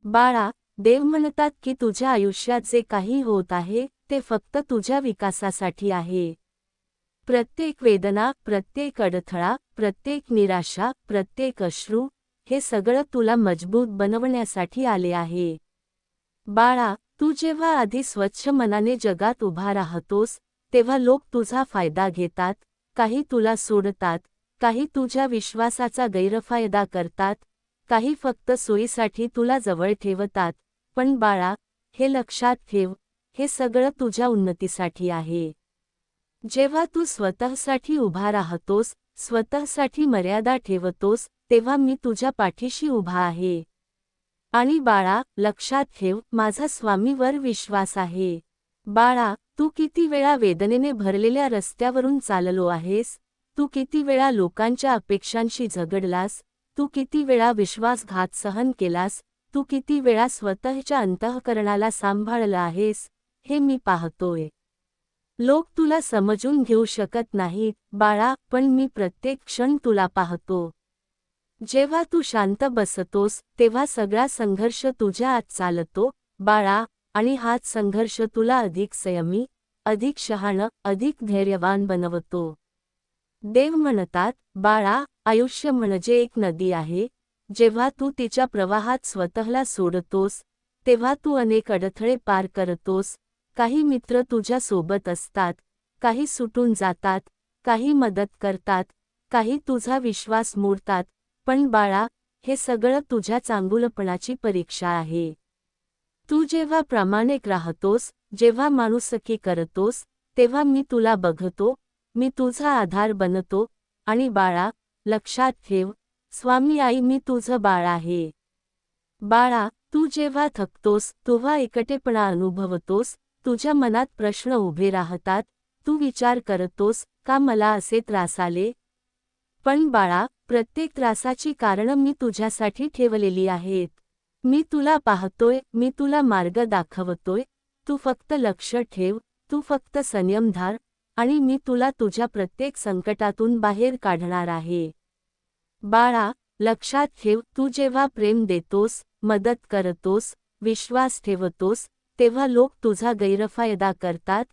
बाळा, देव म्हणतात की तुझ्या आयुष्यात जे काही होत आहे ते फक्त तुझ्या विकासासाठी आहे. प्रत्येक वेदना, प्रत्येक अडथळा, प्रत्येक निराशा, प्रत्येक अश्रू, हे सगळं तुला मजबूत बनवण्यासाठी आले आहे. बाळा, तू जेव्हा आधी स्वच्छ मनाने जगात उभा राहतोस, तेव्हा लोक तुझा फायदा घेतात, काही तुला सोडतात, काही तुझ्या विश्वासाचा गैरफायदा करतात, काही फक्त सोयीसाठी तुला जवळ ठेवतात. पण बाळा, हे लक्षात ठेव, हे सगळं तुझ्या उन्नतीसाठी आहे. जेव्हा तू स्वतःसाठी उभा राहतोस, स्वतःसाठी मर्यादा ठेवतोस, तेव्हा मी तुझ्या पाठीशी उभा आहे. आणि बाळा, लक्षात ठेव, माझा स्वामीवर विश्वास आहे. बाळा, तू किती वेळा वेदनेने भरलेल्या रस्त्यावरून चाललो आहेस, तू किती वेळा लोकांच्या अपेक्षांशी झगडलास, तू किती वेळा विश्वासघात सहन केलास, तू किती वेळा स्वतःच्या अंतःकरणाला सांभाळलं आहेस, हे मी पाहतोय. लोक तुला समजून घेऊ शकत नाहीत, बाळा, पण मी प्रत्येक क्षण तुला पाहतो. जेव्हा तू शांत बसतोस, तेव्हा सगळा संघर्ष तुझ्या आत चालतो, बाळा, आणि हाच संघर्ष तुला अधिक संयमी, अधिक शहाणं, अधिक धैर्यवान बनवतो. देव म्हणतात, बाळा, आयुष्य म्हणजे एक नदी आहे, जेव्हा तू तिच्या प्रवाहात स्वतःला सोडतोस, तेव्हा तू अनेक अडथळे पार करतोस. काही मित्र तुझ्या सोबत असतात, काही सुटून जातात, काही मदत करतात, काही तुझा विश्वास मोडतात, पण बाळा, हे सगळं तुझ्या चांगुलपणाची परीक्षा आहे. तू जेव्हा प्रामाणिक राहतोस, जेव्हा माणुसकी करतोस, तेव्हा मी तुला बघतो, मी तुझा आधार बनतो. आणि बाळा, लक्षात ठेव, स्वामी आई मी तुझं बाळ आहे. बाळा, तू जेव्हा थकतोस, तेव्हा एकटेपणा अनुभवतोस, तुझ्या मनात प्रश्न उभे राहतात, तू विचार करतोस, का मला असे त्रास आले? पण बाळा, प्रत्येक त्रासाची कारणं मी तुझ्यासाठी ठेवलेली आहेत. मी तुला पाहतोय, मी तुला मार्ग दाखवतोय, तू फक्त लक्ष ठेव, तू फक्त संयम धार, आणि मी तुला तुझ्या प्रत्येक संकटातून बाहेर काढणार आहे. बाळा, लक्षात ठेव, तू जेव्हा प्रेम देतोस, मदत करतोस, विश्वास ठेवतोस, तेव्हा लोक तुझा गैरफायदा करतात,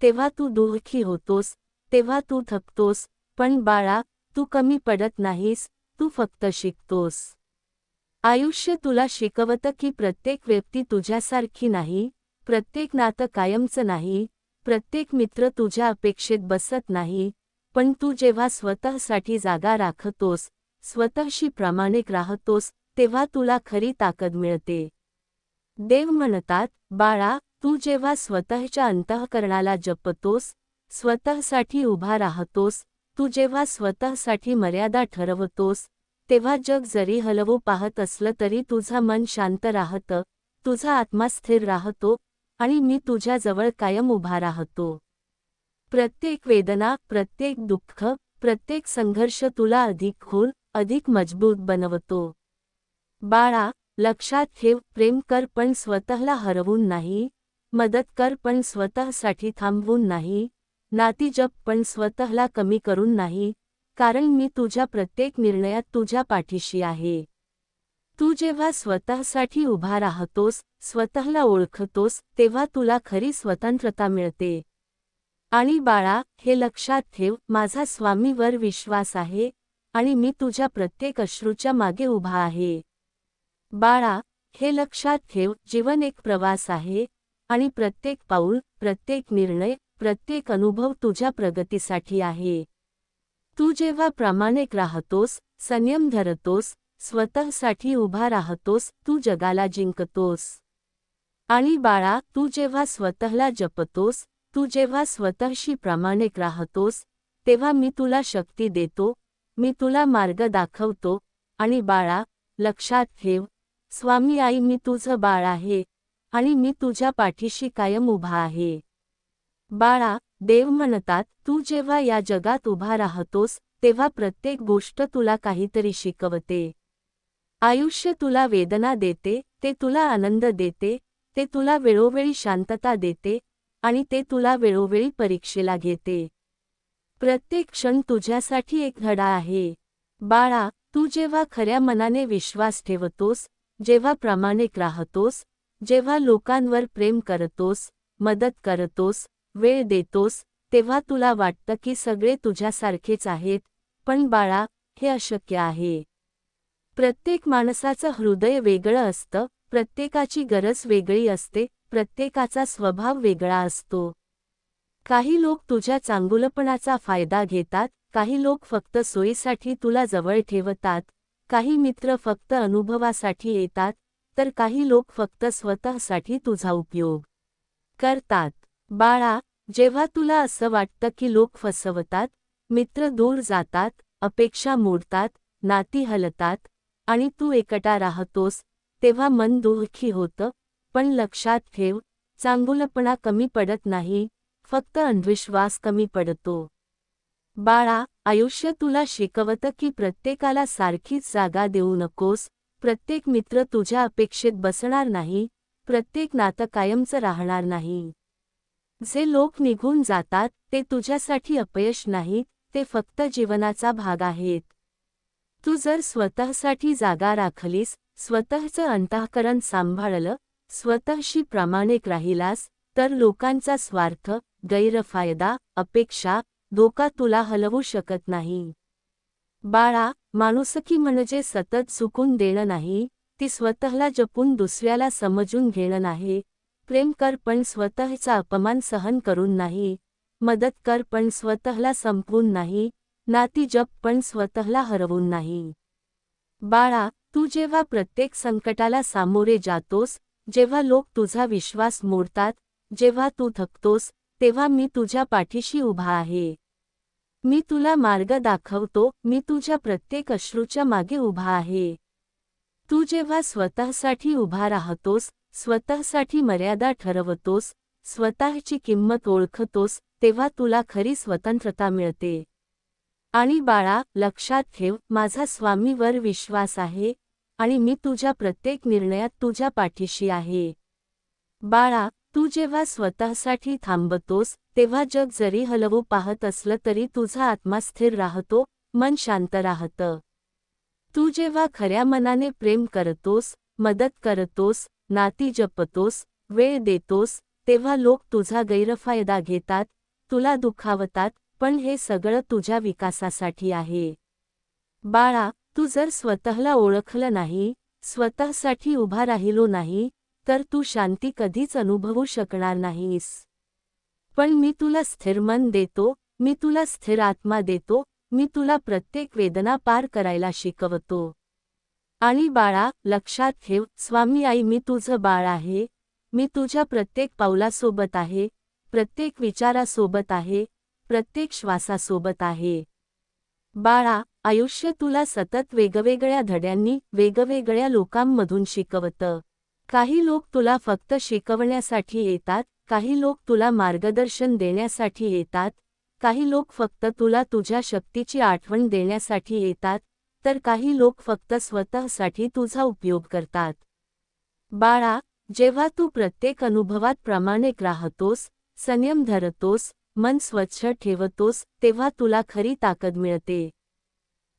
तेव्हा तू दुःखी होतोस, तेव्हा तू थकतोस, पण बाळा, तू कमी पडत नाहीस, तू फक्त शिकतोस. आयुष्य तुला शिकवतं की प्रत्येक व्यक्ती तुझ्यासारखी नाही, प्रत्येक नातं कायमचं नाही, प्रत्येक मित्र तुझ्या अपेक्षेत बसत नाही, पण तू जेव्हा स्वतःसाठी जागा राखतोस, स्वतःशी प्रामाणिक राहतोस, तेव्हा तुला खरी ताकद मिळते. देव म्हणतात, बाळा, तू जेव्हा स्वतःच्या अंतःकरणाला जपतोस, स्वतःसाठी उभा राहतोस, तू जेव्हा स्वतःसाठी मर्यादा ठरवतोस, तेव्हा जग जरी हलवू पाहत असलं तरी तुझं मन शांत राहतं, तुझा आत्मा स्थिर राहतो, आणि मी तुझ्याजवळ कायम उभा राहतो. प्रत्येक वेदना, प्रत्येक दुःख, प्रत्येक संघर्ष तुला अधिक खोल, अधिक मजबूत बनवतो. बाळा, लक्षात ठेव, प्रेम कर पण स्वतःला हरवून नाही, मदत कर पण स्वतःसाठी थांबवून नाही, नाती जप पण स्वतःला कमी करून नाही, कारण मी तुझ्या प्रत्येक निर्णयात तुझ्या पाठीशी आहे. तू जेव्हा स्वतःसाठी उभा राहतोस, स्वतःला ओळखतोस, तेव्हा तुला खरी स्वतंत्रता मिळते. आणि बाळा, हे लक्षात ठेव, माझा स्वामीवर विश्वास आहे, आणि मी तुझ्या प्रत्येक अश्रूच्या मागे उभा आहे. बाळा, हे लक्षात ठेव, जीवन एक प्रवास आहे, आणि प्रत्येक पाऊल, प्रत्येक निर्णय, प्रत्येक अनुभव तुझ्या प्रगतीसाठी आहे. तू जेव्हा प्रामाणिक राहतोस, संयम धरतोस, स्वतःसाठी उभा राहतोस, तू जगाला जिंकतोस. आणि बाळा, तू जेव्हा स्वतःला जपतोस, तू जेव्हा स्वतःशी प्रामाणिक राहतोस, तेव्हा मी तुला शक्ती देतो, मी तुला मार्ग दाखवतो. आणि बाळा, लक्षात ठेव, स्वामी आई मी तुझं बाळ आहे, आणि मी तुझ्या पाठीशी कायम उभा आहे. बाळा, देव म्हणतात, तू जेव्हा या जगात उभा राहतोस, तेव्हा प्रत्येक गोष्ट तुला काहीतरी शिकवते. आयुष्य तुला वेदना देते, ते तुला आनंद देते, ते तुला वेळोवेळी शांतता देते, आणि ते तुला वेळोवेळी परीक्षेला घेते. प्रत्येक क्षण तुझ्यासाठी एक धडा आहे. बाळा, तू जेव्हा खऱ्या मनाने विश्वास ठेवतोस, जेव्हा प्रामाणिक राहतोस, जेव्हा लोकांवर प्रेम करतोस, मदत करतोस, वेळ देतोस, तेव्हा तुला वाटतं की सगळे तुझ्यासारखेच आहेत, पण बाळा, हे अशक्य आहे. प्रत्येक माणसाचं हृदय वेगळं असतं, प्रत्येकाची गरज वेगळी असते, प्रत्येकाचा स्वभाव वेगळा असतो. काही लोक तुझ्या चांगुलपणाचा फायदा घेतात, काही लोक फक्त सोयीसाठी तुला जवळ ठेवतात, काही मित्र फक्त अनुभवासाठी येतात, तर काही लोक फक्त स्वतःसाठी तुझा उपयोग करतात. बाळा, जेव्हा तुला असं वाटतं की लोक फसवतात, मित्र दूर जातात, अपेक्षा मोडतात, नाती हलतात, आणि तू एकटा राहतोस, तेव्हा मन दुःखी होतं, पण लक्षात ठेव, चांगुलपणा कमी पडत नाही, फक्त अंधविश्वास कमी पडतो. बाळा, आयुष्य तुला शिकवतं की प्रत्येकाला सारखीच जागा देऊ नकोस, प्रत्येक मित्र तुझ्या अपेक्षेत बसणार नाही, प्रत्येक नातं कायमचं राहणार नाही. जे लोक निघून जातात ते तुझ्यासाठी अपयश नाही, ते फक्त जीवनाचा भाग आहेत. तू जर स्वतःसाठी जागा राखलीस, स्वतःचं अंतःकरण सांभाळलं, स्वतःशी प्रामाणिक राहिलास, तर लोकांचा स्वार्थ, गैरफायदा, अपेक्षा, धोका तुला हलवू शकत नाही. बाळा, माणुसकी म्हणजे सतत चुकून देणं नाही, ती स्वतःला जपून दुसऱ्याला समजून घेणं नाही. प्रेम कर पण स्वतःचा अपमान सहन करून नाही, मदत कर पण स्वतःला संपवून नाही, नाती जप पण स्वतःला हरवून नाही. बाळा, तू जेव्हा प्रत्येक संकटाला सामोरे जातोस, जेव्हा लोक तुझा विश्वास मोडतात, जेव्हा तू थकतोस, तेव्हा मी तुझ्या पाठीशी उभा आहे. मी तुला मार्ग दाखवतो, मी तुझ्या प्रत्येक अश्रूच्या मागे उभा आहे. तू जेव्हा स्वतःसाठी उभा राहतोस, स्वतःसाठी मर्यादा ठरवतोस, स्वतःची किंमत ओळखतोस, तेव्हा तुला खरी स्वतंत्रता मिळते. आणि बाळा, लक्षात ठेव, माझा स्वामीवर विश्वास आहे, आणि मी तुझ्या प्रत्येक निर्णयात तुझ्या पाठीशी आहे. बाळा, तू जेव्हा स्वतःसाठी थांबतोस, तेव्हा जग जरी हलवू पाहत असलं तरी तुझा आत्मा स्थिर राहतो, मन शांत राहतं. तू जेव्हा खऱ्या मनाने प्रेम करतोस, मदत करतोस, नाती जपतोस, वेळ देतोस, तेव्हा लोक तुझा गैरफायदा घेतात, तुला दुखावतात, पण हे सगळं तुझ्या विकासासाठी आहे. बाळा, तू जर स्वतःला ओळखलं नाही, स्वतःसाठी उभा राहिलो नाही, तर तू शांती कधीच अनुभवू शकणार नाहीस. पण मी तुला स्थिर मन देतो, मी तुला स्थिर आत्मा देतो, मी तुला प्रत्येक वेदना पार करायला शिकवतो. आणि बाळा, लक्षात ठेव, स्वामी आई मी तुझं बाळ आहे, मी तुझ्या प्रत्येक पावलासोबत आहे, प्रत्येक विचारासोबत आहे, प्रत्येक श्वासासोबत आहे. बाळा, आयुष्य तुला सतत वेगवेगळ्या धड्यांनी, वेगवेगळ्या लोकांमधून शिकवतं. काही लोक तुला फक्त शिकवण्यासाठी येतात, काही लोक तुला मार्गदर्शन देण्यासाठी येतात, काही लोक फक्त तुला तुझ्या शक्तीची आठवण देण्यासाठी येतात, तर काही लोक फक्त स्वतःसाठी तुझा उपयोग करतात. बाळा, जेव्हा तू प्रत्येक अनुभवात प्रामाणिक राहतोस, संयम धरतोस, मन स्वच्छ ठेवतोस, तेव्हा तुला खरी ताकद मिळते.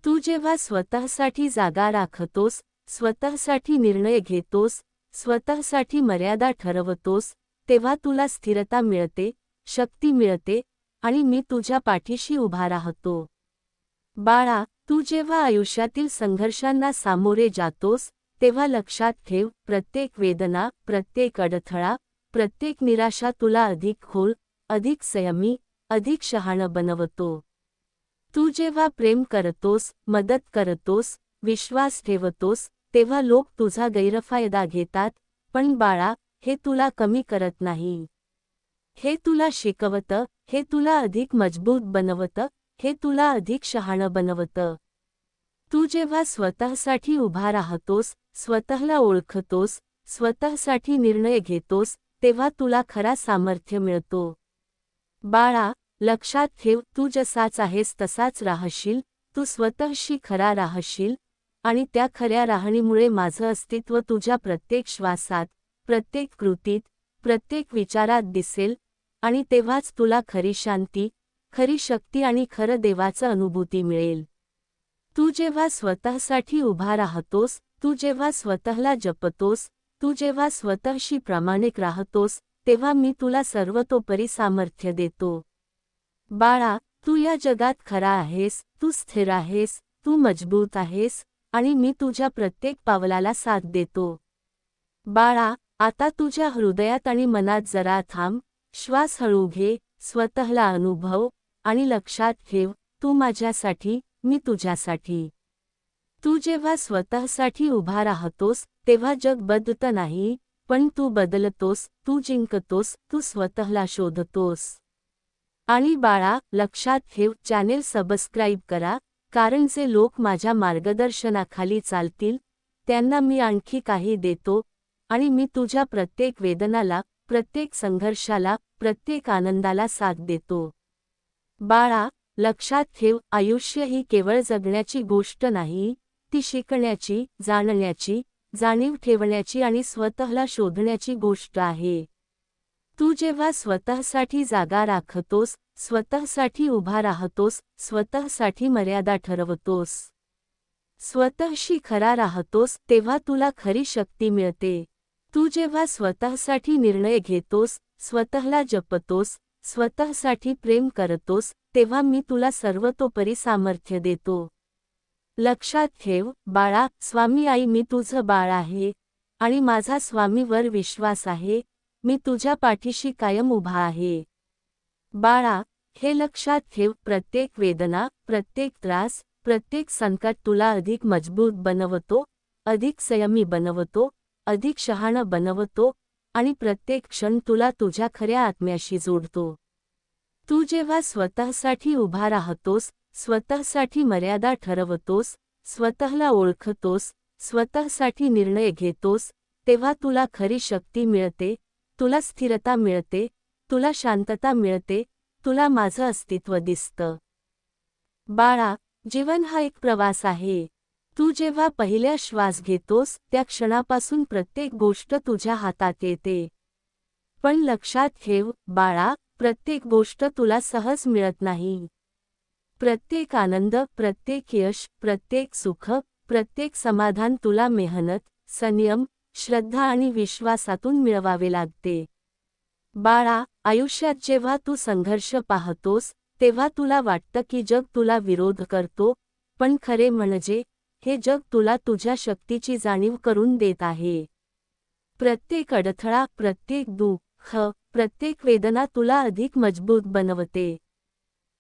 तू जेव्हा स्वतःसाठी जागा राखतोस, स्वतःसाठी निर्णय घेतोस, स्वतःसाठी मर्यादा ठरवतोस, तेव्हा तुला स्थिरता मिळते, शक्ती मिळते, आणि मी तुझ्या पाठीशी उभा राहतो. बाळा, तू जेव्हा आयुष्यातील संघर्षांना सामोरे जातोस, तेव्हा लक्षात ठेव, प्रत्येक वेदना, प्रत्येक अडथळा, प्रत्येक निराशा तुला अधिक खोल, अधिक संयमी, अधिक शहाणं बनवतो. तू जेव्हा प्रेम करतोस, मदत करतोस, विश्वास ठेवतोस, तेव्हा लोक तुझा गैरफायदा घेतात, पण बाळा, हे तुला कमी करत नाही. हे तुला शिकवतं, हे तुला अधिक मजबूत बनवतं, हे तुला अधिक शहाणं बनवतं. तू जेव्हा स्वतःसाठी उभा राहतोस, स्वतःला ओळखतोस, स्वतःसाठी निर्णय घेतोस, तेव्हा तुला खरा सामर्थ्य मिळतो. बाळा, लक्षात ठेव, तू जसाच आहेस तसाच राहशील, तू स्वतःशी खरा राहशील, आणि त्या खऱ्या राहणीमुळे माझं अस्तित्व तुझ्या प्रत्येक श्वासात, प्रत्येक कृतीत, प्रत्येक विचारात दिसेल, आणि तेव्हाच तुला खरी शांती, खरी शक्ती आणि खरं देवाचं अनुभूती मिळेल. तू जेव्हा स्वतःसाठी उभा राहतोस, तू जेव्हा स्वतःला जपतोस, तू जेव्हा स्वतःशी प्रामाणिक राहतोस, तेव्हा मी तुला सर्वतोपरी सामर्थ्य देतो. बाळा, तू या जगात खरा आहेस, तू स्थिर आहेस, तू मजबूत आहेस, आणि मी तुझ्या प्रत्येक पावलाला साथ देतो. बाळा, आता तुझ्या हृदयात आणि मनात जरा थांब, श्वास हळू घे, स्वतःला अनुभव, आणि लक्षात ठेव, तू माझ्यासाठी, मी तुझ्यासाठी. तू जेव्हा स्वतःसाठी उभा राहतोस, तेव्हा जग बदलतं नाही, पण तू बदलतोस, तू जिंकतोस, तू स्वतःला शोधतोस. आणि बाळा, लक्षात ठेव, चॅनेल सबस्क्राईब करा, कारण जे लोक माझ्या मार्गदर्शनाखाली चालतील, त्यांना मी आणखी काही देतो, आणि मी तुझ्या प्रत्येक वेदनाला, प्रत्येक संघर्षाला, प्रत्येक आनंदाला साथ देतो. बाळा, लक्षात ठेव, आयुष्य ही केवळ जगण्याची गोष्ट नाही, ती शिकण्याची, जाणण्याची, जाणीव ठेवण्याची आणि स्वतःला शोधण्याची गोष्ट आहे. तू जेव्हा स्वतःसाठी जागा राखतोस, स्वतःसाठी उभा राहतोस, स्वतःसाठी मर्यादा ठरवतोस, स्वतःशी खरा राहतोस, तेव्हा तुला खरी शक्ती मिळते. तू जेव्हा स्वतःसाठी निर्णय घेतोस, स्वतःला जपतोस, स्वतःसाठी प्रेम करतोस, तेव्हा मी तुला सर्वतोपरी सामर्थ्य देतो. लक्षात ठेव, बाळा, स्वामी आई, मी तुझं बाळ आहे, आणि माझा स्वामीवर विश्वास आहे, मी तुझ्या पाठीशी कायम उभा आहे. बाळा, हे लक्षात ठेव, प्रत्येक वेदना, प्रत्येक त्रास, प्रत्येक संकट तुला अधिक मजबूत बनवतो, अधिक संयमी बनवतो, अधिक शहाणं बनवतो, आणि प्रत्येक क्षण तुला तुझ्या खऱ्या आत्म्याशी जोडतो. तू जेव्हा स्वतःसाठी उभा राहतोस, स्वतःसाठी मर्यादा ठरवतोस, स्वतःला ओळखतोस, स्वतःसाठी निर्णय घेतोस, तेव्हा तुला खरी शक्ती मिळते, तुला स्थिरता मिळते, तुला शांतता मिळते, तुला माझं अस्तित्व दिसतं. बाळा, जीवन हा एक प्रवास आहे. तू जेव्हा पहिला श्वास घेतोस, त्या क्षणापासून प्रत्येक गोष्ट तुझ्या हातात येते. पण लक्षात ठेव, बाळा, प्रत्येक गोष्ट तुला सहज मिळत नाही. प्रत्येक आनंद, प्रत्येक यश, प्रत्येक सुख, प्रत्येक समाधान तुला मेहनत, संयम, श्रद्धा आणि विश्वासातून मिळवावे लागते. बाळा, आयुष्यात जेव्हा तू संघर्ष पाहतोस, तेव्हा तुला वाटतं की जग तुला विरोध करतो, पण खरे म्हणजे, हे जग तुला तुझ्या शक्तीची जाणीव करून देत आहे. प्रत्येक अडथळा, प्रत्येक दुःख, प्रत्येक वेदना तुला अधिक मजबूत बनवते.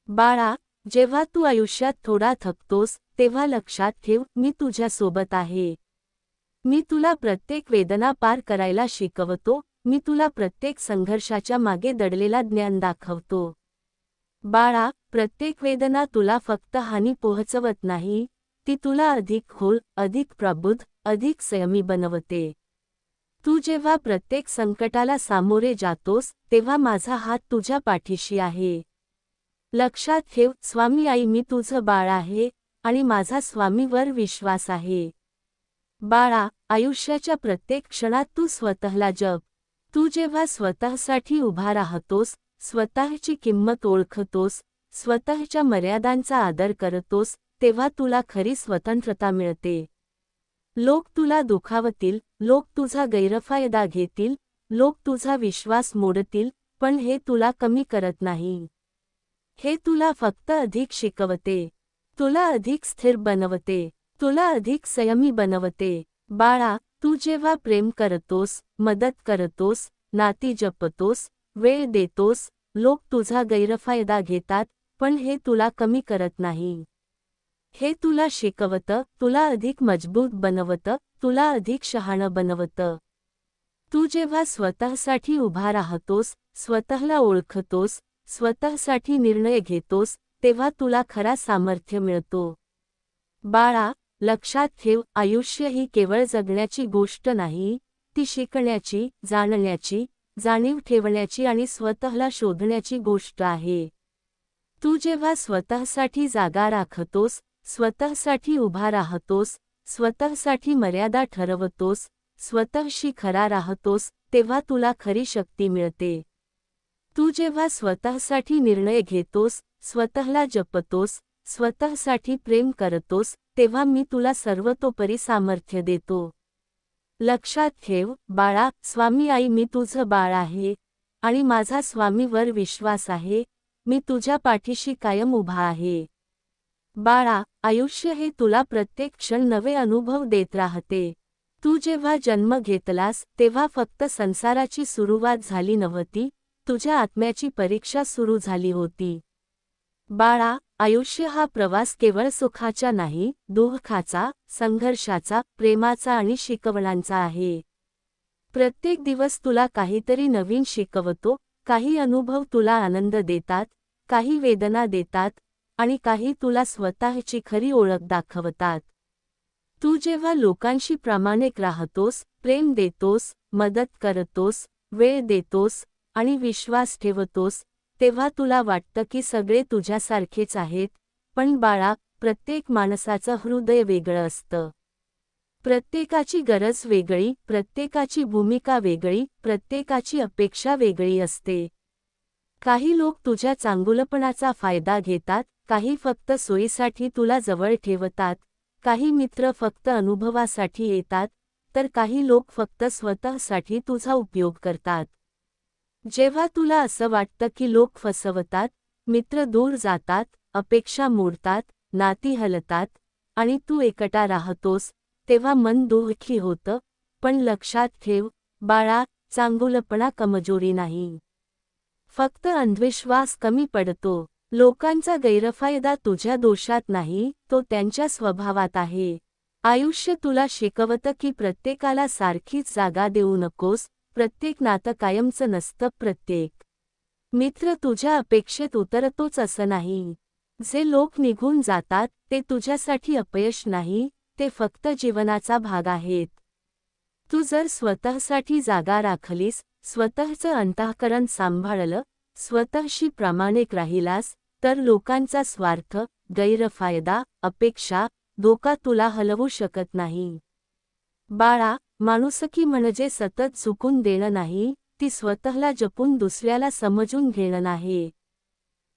बाळा, जेव्हा तू आयुष्यात थोडा थकतोस, तेव्हा लक्षात ठेव, मी तुझ्यासोबत आहे. मी तुला प्रत्येक वेदना पार करायला शिकवतो, मी तुला प्रत्येक संघर्षाच्या मागे दडलेला ज्ञान दाखवतो. बाळा, प्रत्येक वेदना तुला फक्त हानी पोहोचवत नाही, ती तुला अधिक खोल, अधिक प्रबुद्ध, अधिक संयमी बनवते. तू जेव्हा प्रत्येक संकटाला सामोरे जातोस, तेव्हा माझा हात तुझ्या पाठीशी आहे. लक्षात ठेव, स्वामी आई, मी तुझं बाळ आहे, आणि माझा स्वामीवर विश्वास आहे. बाळा, आयुष्याच्या प्रत्येक क्षणात तू स्वतःला जप. तू जेव्हा स्वतःसाठी उभा राहतोस, स्वतःची किंमत ओळखतोस, स्वतःच्या मर्यादांचा आदर करतोस, तेव्हा तुला खरी स्वतंत्रता मिळते. लोक तुला दुखावतील, लोक तुझा गैरफायदा घेतील, लोक तुझा विश्वास मोडतील, पण हे तुला कमी करत नाही. हे तुला फक्त अधिक शिकवते, तुला अधिक स्थिर बनवते, तुला अधिक संयमी बनवते. बाळा, तू जेव्हा प्रेम करतोस, मदत करतोस, नाती जपतोस, वेळ देतोस, लोक तुझा गैरफायदा घेतात, पण हे तुला कमी करत नाही. हे तुला शिकवतं, तुला अधिक मजबूत बनवतं, तुला अधिक शहाणं बनवतं. तू जेव्हा स्वतःसाठी उभा राहतोस, स्वतःला ओळखतोस, स्वतःसाठी निर्णय घेतोस, तेव्हा तुला खरा सामर्थ्य मिळतो. बाळा, लक्षात ठेव, आयुष्य ही केवळ जगण्याची गोष्ट नाही, ती शिकण्याची, जाणण्याची, जाणीव ठेवण्याची आणि स्वतःला शोधण्याची गोष्ट आहे. तू जेव्हा स्वतःसाठी जागा राखतोस, स्वतःसाठी उभा राहतोस, स्वतःसाठी मर्यादा ठरवतोस, स्वतःशी खरा राहतोस, तेव्हा तुला खरी शक्ती मिळते. तू जेव्हा स्वतःसाठी निर्णय घेतोस, स्वतःला जपतोस, स्वतःसाठी प्रेम करतोस, तेव्हा मी तुला सर्वतोपरी सामर्थ्य देतो. लक्षात ठेव बाळा, स्वामी आई मी तुझं बाळ आहे आणि माझा स्वामीवर विश्वास आहे. मी तुझ्या पाठीशी कायम उभा आहे. बाळा, आयुष्य हे तुला प्रत्येक क्षण नवे अनुभव देत राहते. तू जेव्हा जन्म घेतलास तेव्हा फक्त संसाराची सुरुवात झाली नव्हती, तुझ्या आत्म्याची परीक्षा सुरू झाली होती. बाळा, आयुष्य हा प्रवास केवळ सुखाचा नाही, दुःखाचा, संघर्षाचा, प्रेमाचा आणि शिकवणांचा आहे. प्रत्येक दिवस तुला काहीतरी नवीन शिकवतो. काही अनुभव तुला आनंद देतात, काही वेदना देतात आणि काही तुला स्वतःची खरी ओळख दाखवतात. तू जेव्हा लोकांशी प्रामाणिक राहतोस, प्रेम देतोस, मदत करतोस, वेळ देतोस आणि विश्वास ठेवतोस, तेव्हा तुला वाटतं की सगळे तुझ्यासारखेच आहेत. पण बाळा, प्रत्येक माणसाचं हृदय वेगळं असतं. प्रत्येकाची गरज वेगळी, प्रत्येकाची भूमिका वेगळी, प्रत्येकाची अपेक्षा वेगळी असते. काही लोक तुझ्या चांगुलपणाचा फायदा घेतात, काही फक्त सोयीसाठी तुला जवळ ठेवतात, काही मित्र फक्त अनुभवासाठी येतात, तर काही लोक फक्त स्वतःसाठी तुझा उपयोग करतात. जेव्हा तुला असं वाटतं की लोक फसवतात, मित्र दूर जातात, अपेक्षा मोडतात, नाती हलतात आणि तू एकटा राहतोस, तेव्हा मन दुःखी होतं. पण लक्षात ठेव बाळा, चांगुलपणा कमजोरी नाही. फक्त अंधविश्वास कमी पडतो. लोकांचा गैरफायदा तुझ्या दोषात नाही, तो त्यांच्या स्वभावात आहे. आयुष्य तुला शिकवतं की प्रत्येकाला सारखीच जागा देऊ नकोस, प्रत्येक नातं कायमचं नसतं, प्रत्येक मित्र तुझ्या अपेक्षेत उतरतोच असं नाही. जे लोक निघून जातात ते तुझ्यासाठी अपयश नाही, ते फक्त जीवनाचा भाग आहेत. तू जर स्वतःसाठी जागा राखलीस, स्वतःचं अंतःकरण सांभाळलं, स्वतःशी प्रामाणिक राहिलास, तर लोकांचा स्वार्थ, गैरफायदा, अपेक्षा, धोका तुला हलवू शकत नाही. बाळा, माणुसकी म्हणजे सतत चुकून देणं नाही, ती स्वतःला जपून दुसऱ्याला समजून घेणं नाही.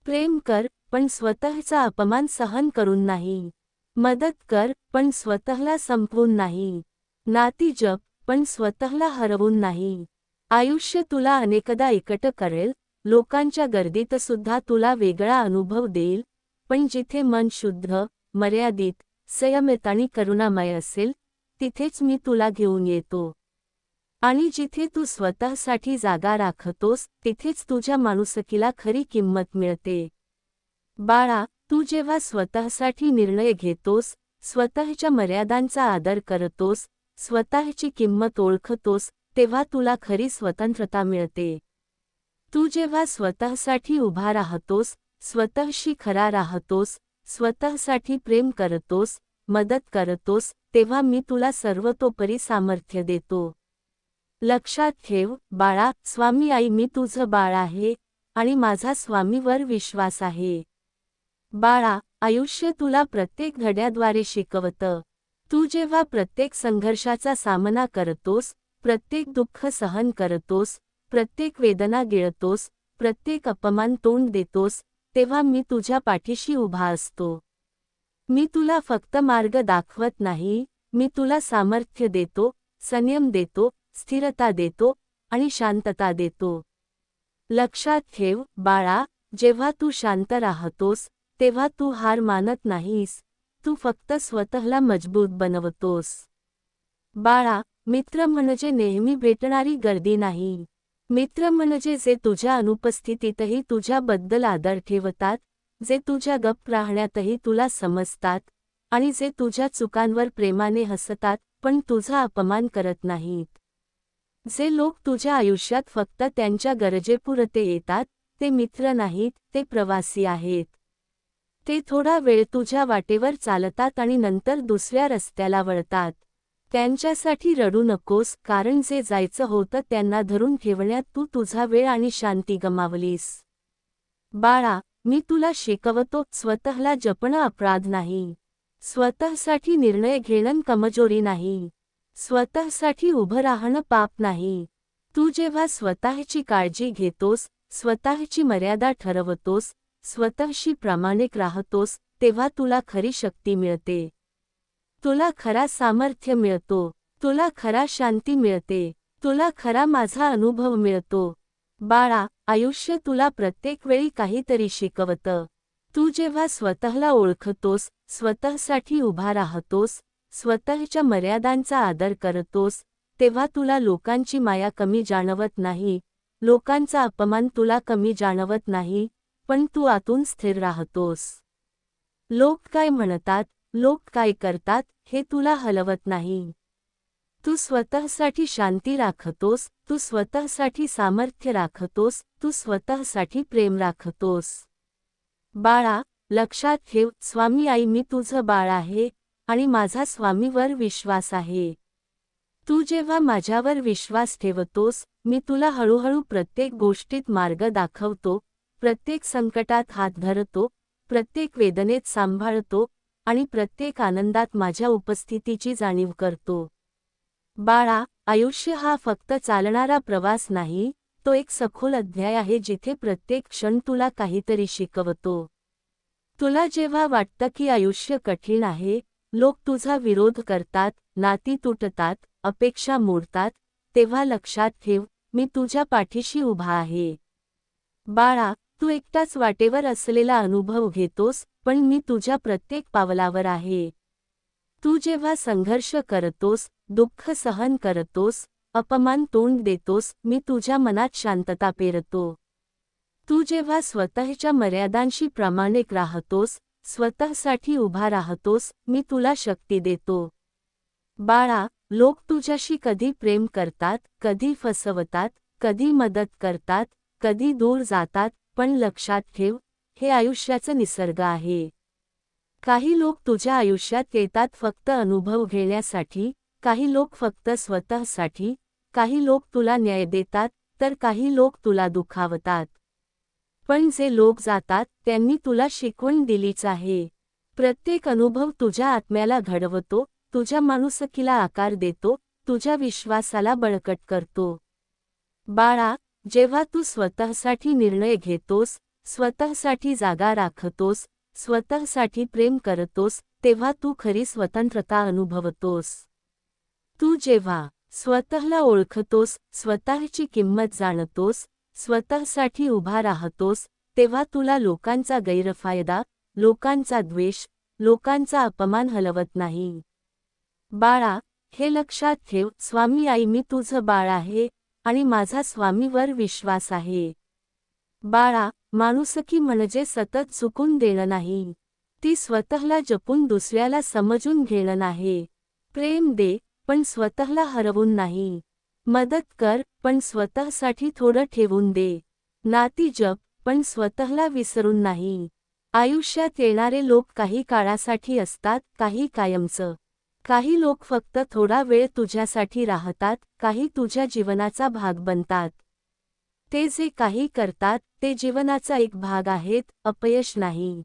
प्रेम कर, पण स्वतःचा अपमान सहन करून नाही. मदत कर, पण स्वतःला संपवून नाही. नाती जप, पण स्वतःला हरवून नाही. आयुष्य तुला अनेकदा एकटं करेल, लोकांच्या गर्दीतसुद्धा तुला वेगळा अनुभव देईल, पण जिथे मन शुद्ध, मर्यादित, संयमित आणि करुणामय असेल, तिथेच मी तुला घेऊन येतो. आणि जिथे तू स्वतःसाठी जागा राखतोस, तिथेच तुझ्या माणुसकीला खरी किंमत मिळते. बाळा, तू जेव्हा स्वतःसाठी निर्णय घेतोस, स्वतःच्या मर्यादांचा आदर करतोस, स्वतःची किंमत ओळखतोस, तेव्हा तुला खरी स्वतंत्रता मिळते. तू जेव्हा स्वतःसाठी उभा राहतोस, स्वतःशी खरा राहतोस, स्वतःसाठी प्रेम करतोस, मदत करतोस, तेव्हा मी तुला सर्वतोपरी सामर्थ्य देतो. लक्षात ठेव बाळा, स्वामी आई मी तुझं बाळ आहे आणि माझा स्वामीवर विश्वास आहे. बाळा, आयुष्य तुला प्रत्येक धड्याद्वारे शिकवतं. तू जेव्हा प्रत्येक संघर्षाचा सामना करतोस, प्रत्येक दुःख सहन करतोस, प्रत्येक वेदना गिळतोस, प्रत्येक अपमान तोंड देतोस, तेव्हा मी तुझ्या पाठीशी उभा असतो. मी तुला फक्त मार्ग दाखवत नाही, मी तुला सामर्थ्य देतो, संयम देतो, स्थिरता देतो आणि शांतता देतो. लक्षात ठेव बाळा, जेव्हा तू शांत राहतोस, तेव्हा तू हार मानत नाहीस, तू फक्त स्वतःला मजबूत बनवतोस. बाळा, मित्र म्हणजे नेहमी भेटणारी गर्दी नाही. मित्र म्हणजे जे तुझ्या अनुपस्थितीतही तुझ्याबद्दल आदर ठेवतात, जे तुझ्या गप्प राहण्यातही तुला समजतात आणि जे तुझ्या चुकांवर प्रेमाने हसतात पण तुझा अपमान करत नाहीत. जे लोक तुझ्या आयुष्यात फक्त त्यांच्या गरजेपुरते येतात, ते मित्र नाहीत, ते प्रवासी आहेत. ते थोडा वेळ तुझ्या वाटेवर चालतात आणि नंतर दुसऱ्या रस्त्याला वळतात. त्यांच्यासाठी रडू नकोस, कारण जे जायचं होतं त्यांना धरून ठेवण्यात तू तुझा वेळ आणि शांती गमावलीस. बाळा, मी तुला शिकवतो, स्वतःला जपणं अपराध नाही. स्वतःसाठी निर्णय घेणं कमजोरी नाही. स्वतःसाठी उभं राहणं पाप नाही. तू जेव्हा स्वतःची काळजी घेतोस, स्वतःची मर्यादा ठरवतोस, स्वतःशी प्रामाणिक राहतोस, तेव्हा तुला खरी शक्ती मिळते. तुला खरा सामर्थ्य मिळतो, तुला खरा शांती मिळते, तुला खरा माझा अनुभव मिळतो. बाळा, आयुष्य तुला प्रत्येक वेळी काहीतरी शिकवतं. तू जेव्हा स्वतःला ओळखतोस, स्वतःसाठी उभा राहतोस, स्वतःच्या मर्यादांचा आदर करतोस, तेव्हा तुला लोकांची माया कमी जाणवत नाही, लोकांचा अपमान तुला कमी जाणवत नाही, पण तू आतून स्थिर राहतोस. लोक काय म्हणतात, लोक काय करतात, हे तुला हलवत नाही. तू स्वतःसाठी शांती राखतोस, तू स्वतःसाठी सामर्थ्य राखतोस, तू स्वतःसाठी प्रेम राखतोस. बाळा, लक्षात ठेव, स्वामी आई मी तुझं बाळ आहे आणि माझा स्वामीवर विश्वास आहे. तू जेव्हा माझ्यावर विश्वास ठेवतोस, मी तुला हळूहळू प्रत्येक गोष्टीत मार्ग दाखवतो, प्रत्येक संकटात हात धरतो, प्रत्येक वेदनेत सांभाळतो आणि प्रत्येक आनंदात माझ्या उपस्थितीची जाणीव करतो. बाळा, आयुष्य हा फक्त चालणारा प्रवास नाही, तो एक सखोल अध्याय आहे जिथे प्रत्येक क्षण तुला काहीतरी शिकवतो. तुला जेव्हा वाटतं की आयुष्य कठीण आहे, लोक तुझा विरोध करतात, नाती तुटतात, अपेक्षा मोडतात, तेव्हा लक्षात ठेव, मी तुझ्या पाठीशी उभा आहे. बाळा, तू एकटाच वाटेवर असलेला अनुभव घेतोस, पण मी तुझ्या प्रत्येक पावलावर आहे. तू जेव्हा संघर्ष करतोस, दुःख सहन करतोस, अपमान तोंड देतोस, मी तुझ्या मनात शांतता पेरतो. तू जेव्हा स्वतःच्या मर्यादांशी प्रामाणिक राहतोस, स्वतःसाठी उभा राहतोस, मी तुला शक्ती देतो. बाळा, लोक तुझ्याशी कधी प्रेम करतात, कधी फसवतात, कधी मदत करतात, कधी दूर जातात, पण लक्षात ठेव, हे आयुष्याचं निसर्ग आहे. काही लोक तुझ्या आयुष्यात येतात फक्त अनुभव घेण्यासाठी, काही लोक फक्त स्वतःसाठी, काही लोक तुला न्याय देतात, तर काही लोक तुला दुखावतात. पण जे लोक जातात, त्यांनी तुला शिकवण दिलीच आहे. प्रत्येक अनुभव तुझ्या आत्म्याला घडवतो, तुझ्या माणुसकीला आकार देतो, तुझ्या विश्वासाला बळकट करतो. बाळा, जेव्हा तू स्वतःसाठी निर्णय घेतोस, स्वतःसाठी जागा राखतोस, स्वतःसाठी प्रेम करतोस, तेव्हा तू खरी स्वतंत्रता अनुभवतोस. तू जेव्हा स्वतःला ओळखतोस, स्वतःची किंमत जाणतोस, स्वतःसाठी उभा राहतोस, तेव्हा तुला लोकांचा गैरफायदा, लोकांचा द्वेष, लोकांचा अपमान हलवत नाही. बाळा, हे लक्षात ठेव, स्वामी आई मी तुझं बाळ आहे आणि माझा स्वामीवर विश्वास आहे. बाळा, माणुसकी म्हणजे सतत चुकून देणं नाही. ती स्वतःला जपून दुसऱ्याला समजून घेणं नाही. प्रेम दे, पण स्वतःला हरवून नाही. मदत कर, पण स्वतःसाठी थोडं ठेवून दे. नाती जप, पण स्वतःला विसरून नाही. आयुष्यात येणारे लोक काही काळासाठी असतात, काही कायमचं. काही लोक फक्त थोडा वेळ तुझ्यासाठी राहतात, काही तुझ्या जीवनाचा भाग बनतात. ते जे काही करतात, ते जीवनाचा एक भाग आहेत, अपयश नाही.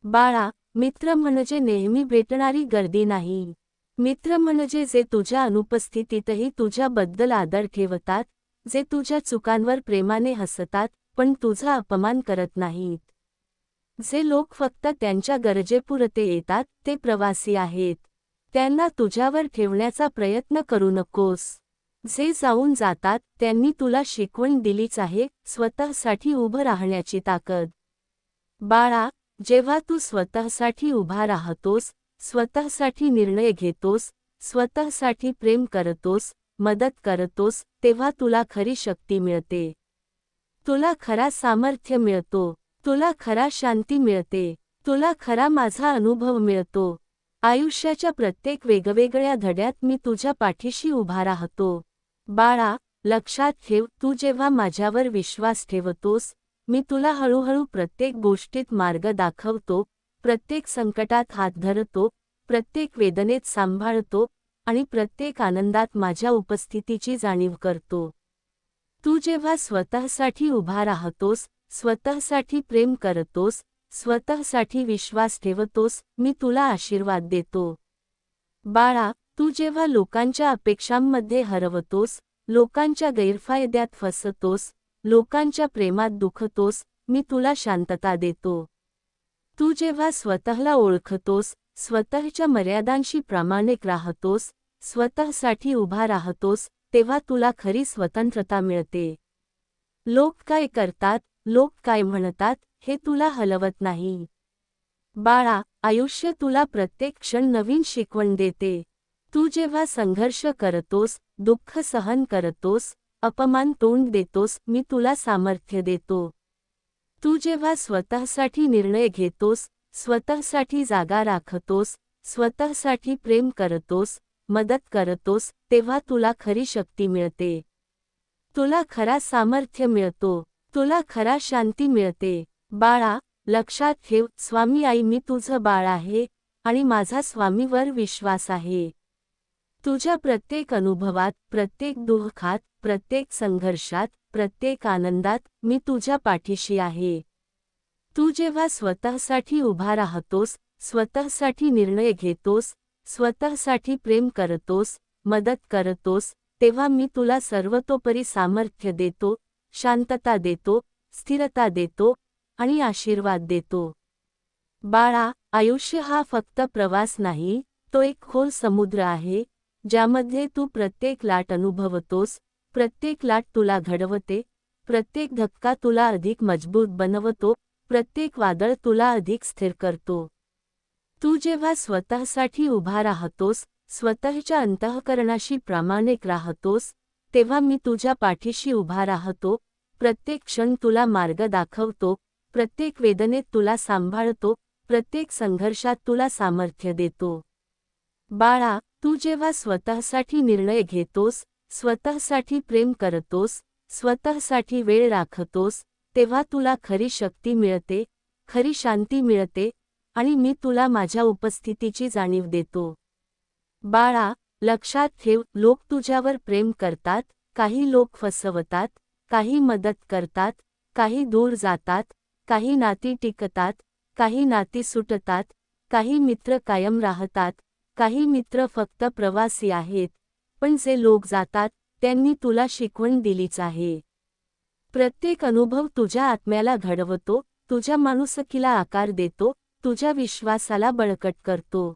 बाळा, मित्र म्हणजे नेहमी भेटणारी गर्दी नाही. मित्र म्हणजे जे तुझ्या अनुपस्थितीतही तुझ्याबद्दल आदर ठेवतात, जे तुझ्या चुकांवर प्रेमाने हसतात, पण तुझा अपमान करत नाहीत. जे लोक फक्त त्यांच्या गरजेपुरते येतात, ते प्रवासी आहेत. त्यांना तुझ्यावर ठेवण्याचा प्रयत्न करू नकोस. जे जाऊन जातात, त्यांनी तुला शिकवण दिलीच आहे, स्वतःसाठी उभं राहण्याची ताकद. बाळा, जेव्हा तू स्वतःसाठी उभा राहतोस, स्वतःसाठी निर्णय घेतोस, स्वतःसाठी प्रेम करतोस, मदत करतोस, तेव्हा तुला खरी शक्ती मिळते. तुला खरा सामर्थ्य मिळतो, तुला खरा शांती मिळते, तुला खरा माझा अनुभव मिळतो. आयुष्याच्या प्रत्येक वेगवेगळ्या धड्यात मी तुझ्या पाठीशी उभा राहतो. बाळा, लक्षात ठेव, तू जेव्हा माझ्यावर विश्वास ठेवतोस, मी तुला हळूहळू प्रत्येक गोष्टीत मार्ग दाखवतो, प्रत्येक संकटात हात धरतो, प्रत्येक वेदनेत सांभाळतो आणि प्रत्येक आनंदात माझ्या उपस्थितीची जाणीव करतो. तू जेव्हा स्वतःसाठी उभा राहतोस, स्वतःसाठी प्रेम करतोस, स्वतःसाठी विश्वास ठेवतोस, मी तुला आशीर्वाद देतो. बाळा, तू जेव्हा लोकांच्या अपेक्षांमध्ये हरवतोस, लोकांच्या गैरफायद्यात फसतोस, लोकांच्या प्रेमात दुखतोस, मी तुला शांतता देतो. तू जेव्हा स्वतःला ओळखतोस, स्वतःच्या मर्यादांशी प्रामाणिक राहतोस, स्वतःसाठी उभा राहतोस, तेव्हा तुला खरी स्वतंत्रता मिळते. लोक काय करतात, लोक काय म्हणतात, हे तुला हलवत नाही. बाळा, आयुष्य तुला प्रत्येक क्षण नवीन शिकवण देते. तू जेव्हा संघर्ष करतोस, दुःख सहन करतोस, अपमान तोंड देतोस, मी तुला सामर्थ्य देतो. तू जेव्हा स्वतःसाठी निर्णय घेतोस, स्वतःसाठी जागा राखतोस, स्वतःसाठी प्रेम करतोस, मदत करतोस, तेव्हा तुला खरी शक्ती मिळते. तुला खरा सामर्थ्य मिळतो. तुला खरा शांती मिळते. बाळा, लक्षात ठेव, स्वामी आई मी तुझं बाळ आहे आणि माझा स्वामीवर विश्वास आहे. तुझ्या प्रत्येक अनुभवात, प्रत्येक दुःखात, प्रत्येक संघर्षात, प्रत्येक आनंदात मी तुझ्या पाठीशी आहे. तू जेव्हा स्वतःसाठी उभा राहतोस, स्वतःसाठी निर्णय घेतोस, स्वतःसाठी प्रेम करतोस, मदत करतोस, तेव्हा मी तुला सर्वतोपरी सामर्थ्य देतो, शांतता देतो, स्थिरता देतो आणि आशीर्वाद देतो. बाळा, आयुष्य हा फक्त प्रवास नाही, तो एक खोल समुद्र आहे, ज्यामध्ये तू प्रत्येक लाट अनुभवतोस, प्रत्येक लाट तुला घडवते, प्रत्येक धक्का तुला अधिक मजबूत बनवतो, प्रत्येक वादळ तुला अधिक स्थिर करतो. तू जेव्हा स्वतःसाठी उभा राहतोस, स्वतःच्या अंतःकरणाशी प्रामाणिक राहतोस, तेव्हा मी तुझ्या पाठीशी उभा राहतो, प्रत्येक क्षण तुला मार्ग दाखवतो, प्रत्येक वेदनेत तुला सांभाळतो, प्रत्येक संघर्षात तुला सामर्थ्य देतो. बाळा, तू जेव्हा स्वतःसाठी निर्णय घेतोस, स्वतःसाठी प्रेम करतोस, स्वतःसाठी वेळ राखतोस, तेव्हा तुला खरी शक्ती मिळते, खरी शांती मिळते आणि मी तुला माझ्या उपस्थितीची जाणीव देतो. बाळा, लक्षात ठेव, लोक तुझ्यावर प्रेम करतात, काही लोक फसवतात, काही मदत करतात, काही दूर जातात, काही नाती टिकतात, काही नाती सुटतात, काही मित्र कायम राहतात, काही मित्र फक्त प्रवासी आहेत, पण जे लोक जातात, त्यांनी तुला शिकवण दिलीच आहे. प्रत्येक अनुभव तुझ्या आत्म्याला घडवतो, तुझ्या माणुसकीला आकार देतो, तुझ्या विश्वासाला बळकट करतो.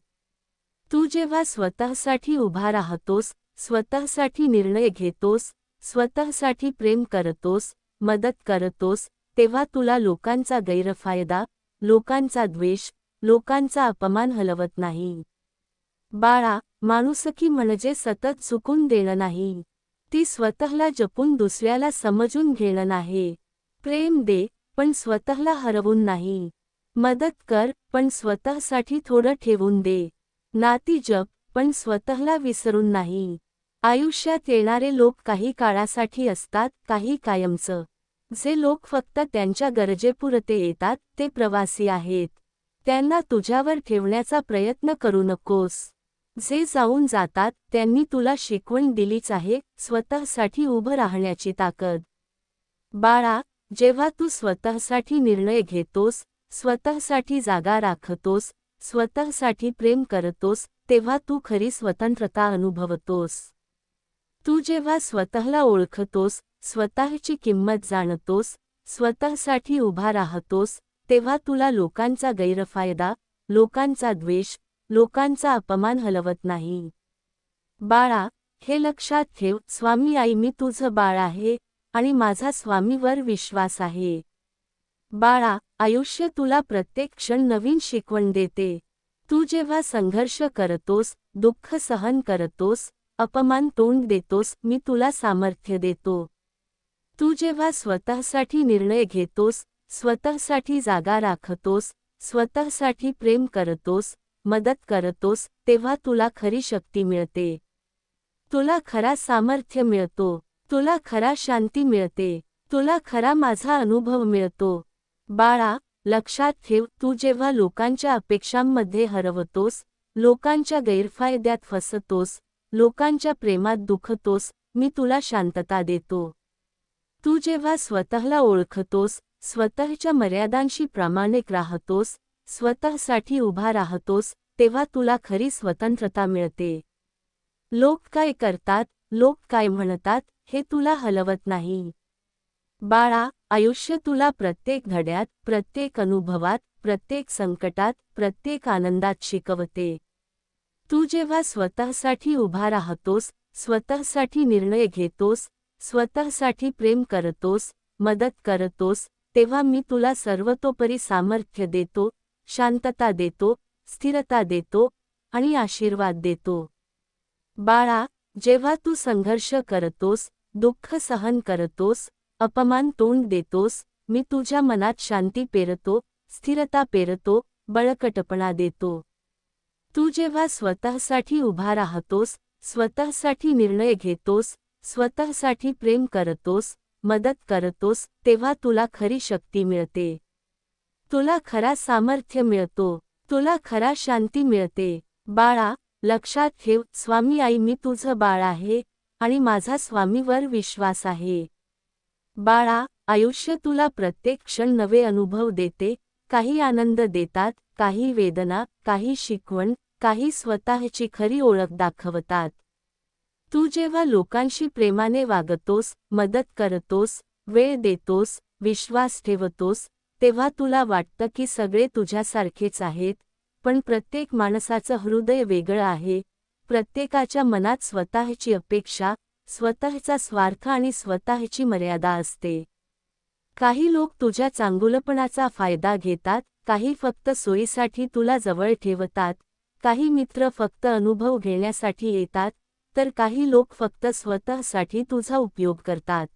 तू जेव्हा स्वतःसाठी उभा राहतोस, स्वतःसाठी निर्णय घेतोस, स्वतःसाठी प्रेम करतोस, मदत करतोस, तेव्हा तुला लोकांचा गैरफायदा, लोकांचा द्वेष, लोकांचा अपमान हलवत नाही. बाळा, माणुसकी म्हणजे सतत चुकून देणं नाही. ती स्वतःला जपून दुसऱ्याला समजून घेणं नाही. प्रेम दे, पण स्वतःला हरवून नाही. मदत कर, पण स्वतःसाठी थोडं ठेवून दे. नाती जप, पण स्वतःला विसरून नाही. आयुष्यात येणारे लोक काही काळासाठी असतात, काही कायमचं. जे लोक फक्त त्यांच्या गरजेपुरते येतात, ते प्रवासी आहेत. त्यांना तुझ्यावर ठेवण्याचा प्रयत्न करू नकोस. जे जाऊन जातात, त्यांनी तुला शिकवण दिलीच आहे, स्वतःसाठी उभं राहण्याची ताकद. बाळा, जेव्हा तू स्वतःसाठी निर्णय घेतोस, स्वतःसाठी जागा राखतोस, स्वतःसाठी प्रेम करतोस, तेव्हा तू खरी स्वतंत्रता अनुभवतोस. तू जेव्हा स्वतःला ओळखतोस, स्वतःची किंमत जाणतोस, स्वतःसाठी उभा राहतोस, तेव्हा तुला लोकांचा गैरफायदा, लोकांचा द्वेष, लोकांचा अपमान हलवत नाही. बाळा, हे लक्षात ठेव, स्वामी आई मी तुझं बाळ आहे आणि माझा स्वामीवर विश्वास आहे. बाळा, आयुष्य तुला प्रत्येक क्षण नवीन शिकवण देते. तू जेव्हा संघर्ष करतोस, दुःख सहन करतोस, अपमान तोंड देतोस, मी तुला सामर्थ्य देतो. तू जेव्हा स्वतःसाठी निर्णय घेतोस, स्वतःसाठी जागा राखतोस, स्वतःसाठी प्रेम करतोस, मदत करतोस, तेव्हा तुला खरी शक्ती मिळते. तुला खरा सामर्थ्य मिळतो. तुला खरा शांती मिळते. तुला खरा माझा अनुभव मिळतो. बाळा, लक्षात ठेव, तू जेव्हा लोकांच्या अपेक्षांमध्ये हरवतोस, लोकांच्या गैरफायद्यात फसतोस, लोकांच्या प्रेमात दुखतोस, मी तुला शांतता देतो. तू जेव्हा स्वतःला ओळखतोस, स्वतःच्या मर्यादांशी प्रामाणिक राहतोस, स्वतःसाठी उभा राहतोस, तेव्हा तुला खरी स्वतंत्रता मिळते. लोक काय करतात, लोक काय म्हणतात, हे तुला हलवत नाही. बाळा, आयुष्य तुला प्रत्येक धड्यात, प्रत्येक अनुभवात, प्रत्येक संकटात, प्रत्येक आनंदात शिकवते. तू जेव्हा स्वतःसाठी उभा राहतोस, स्वतःसाठी निर्णय घेतोस, स्वतःसाठी प्रेम करतोस, मदत करतोस, तेव्हा मी तुला सर्वतोपरी सामर्थ्य देतो, शांतता देतो, स्थिरता देतो आणि आशीर्वाद देतो. बाळा, जेव्हा तू संघर्ष करतोस, दुःख सहन करतोस, अपमान तोंड देतोस, मी तुझ्या मनात शांती पेरतो, स्थिरता पेरतो, बळकटपणा देतो. तू जेव्हा स्वतःसाठी उभा राहतोस, स्वतःसाठी निर्णय घेतोस, स्वतःसाठी प्रेम करतोस, मदत करतोस, तेव्हा तुला खरी शक्ती मिळते. तुला खरा सामर्थ्य मिळतो. तुला खरा शांती मिळते. बाळा, लक्षात ठेव, स्वामी आई, मी तुझं बाळ आहे आणि माझा स्वामीवर विश्वास आहे. बाळा, आयुष्य तुला प्रत्येक क्षण नवे अनुभव देते. काही आनंद देतात, काही वेदना, काही शिकवण, काही स्वतःची खरी ओळख दाखवतात. तू जेव्हा लोकांशी प्रेमाने वागतोस, मदत करतोस, वेळ देतोस, विश्वास ठेवतोस, तेव्हा तुला वाटतं की सगळे तुझ्यासारखेच आहेत, पण प्रत्येक माणसाचं हृदय वेगळं आहे. प्रत्येकाच्या मनात स्वतःची अपेक्षा, स्वतःचा स्वार्थ आणि स्वतःची मर्यादा असते. काही लोक तुझ्या चांगुलपणाचा फायदा घेतात, काही फक्त सोयीसाठी तुला जवळ ठेवतात, काही मित्र फक्त अनुभव घेण्यासाठी येतात, तर काही लोक फक्त स्वतःसाठी तुझा उपयोग करतात.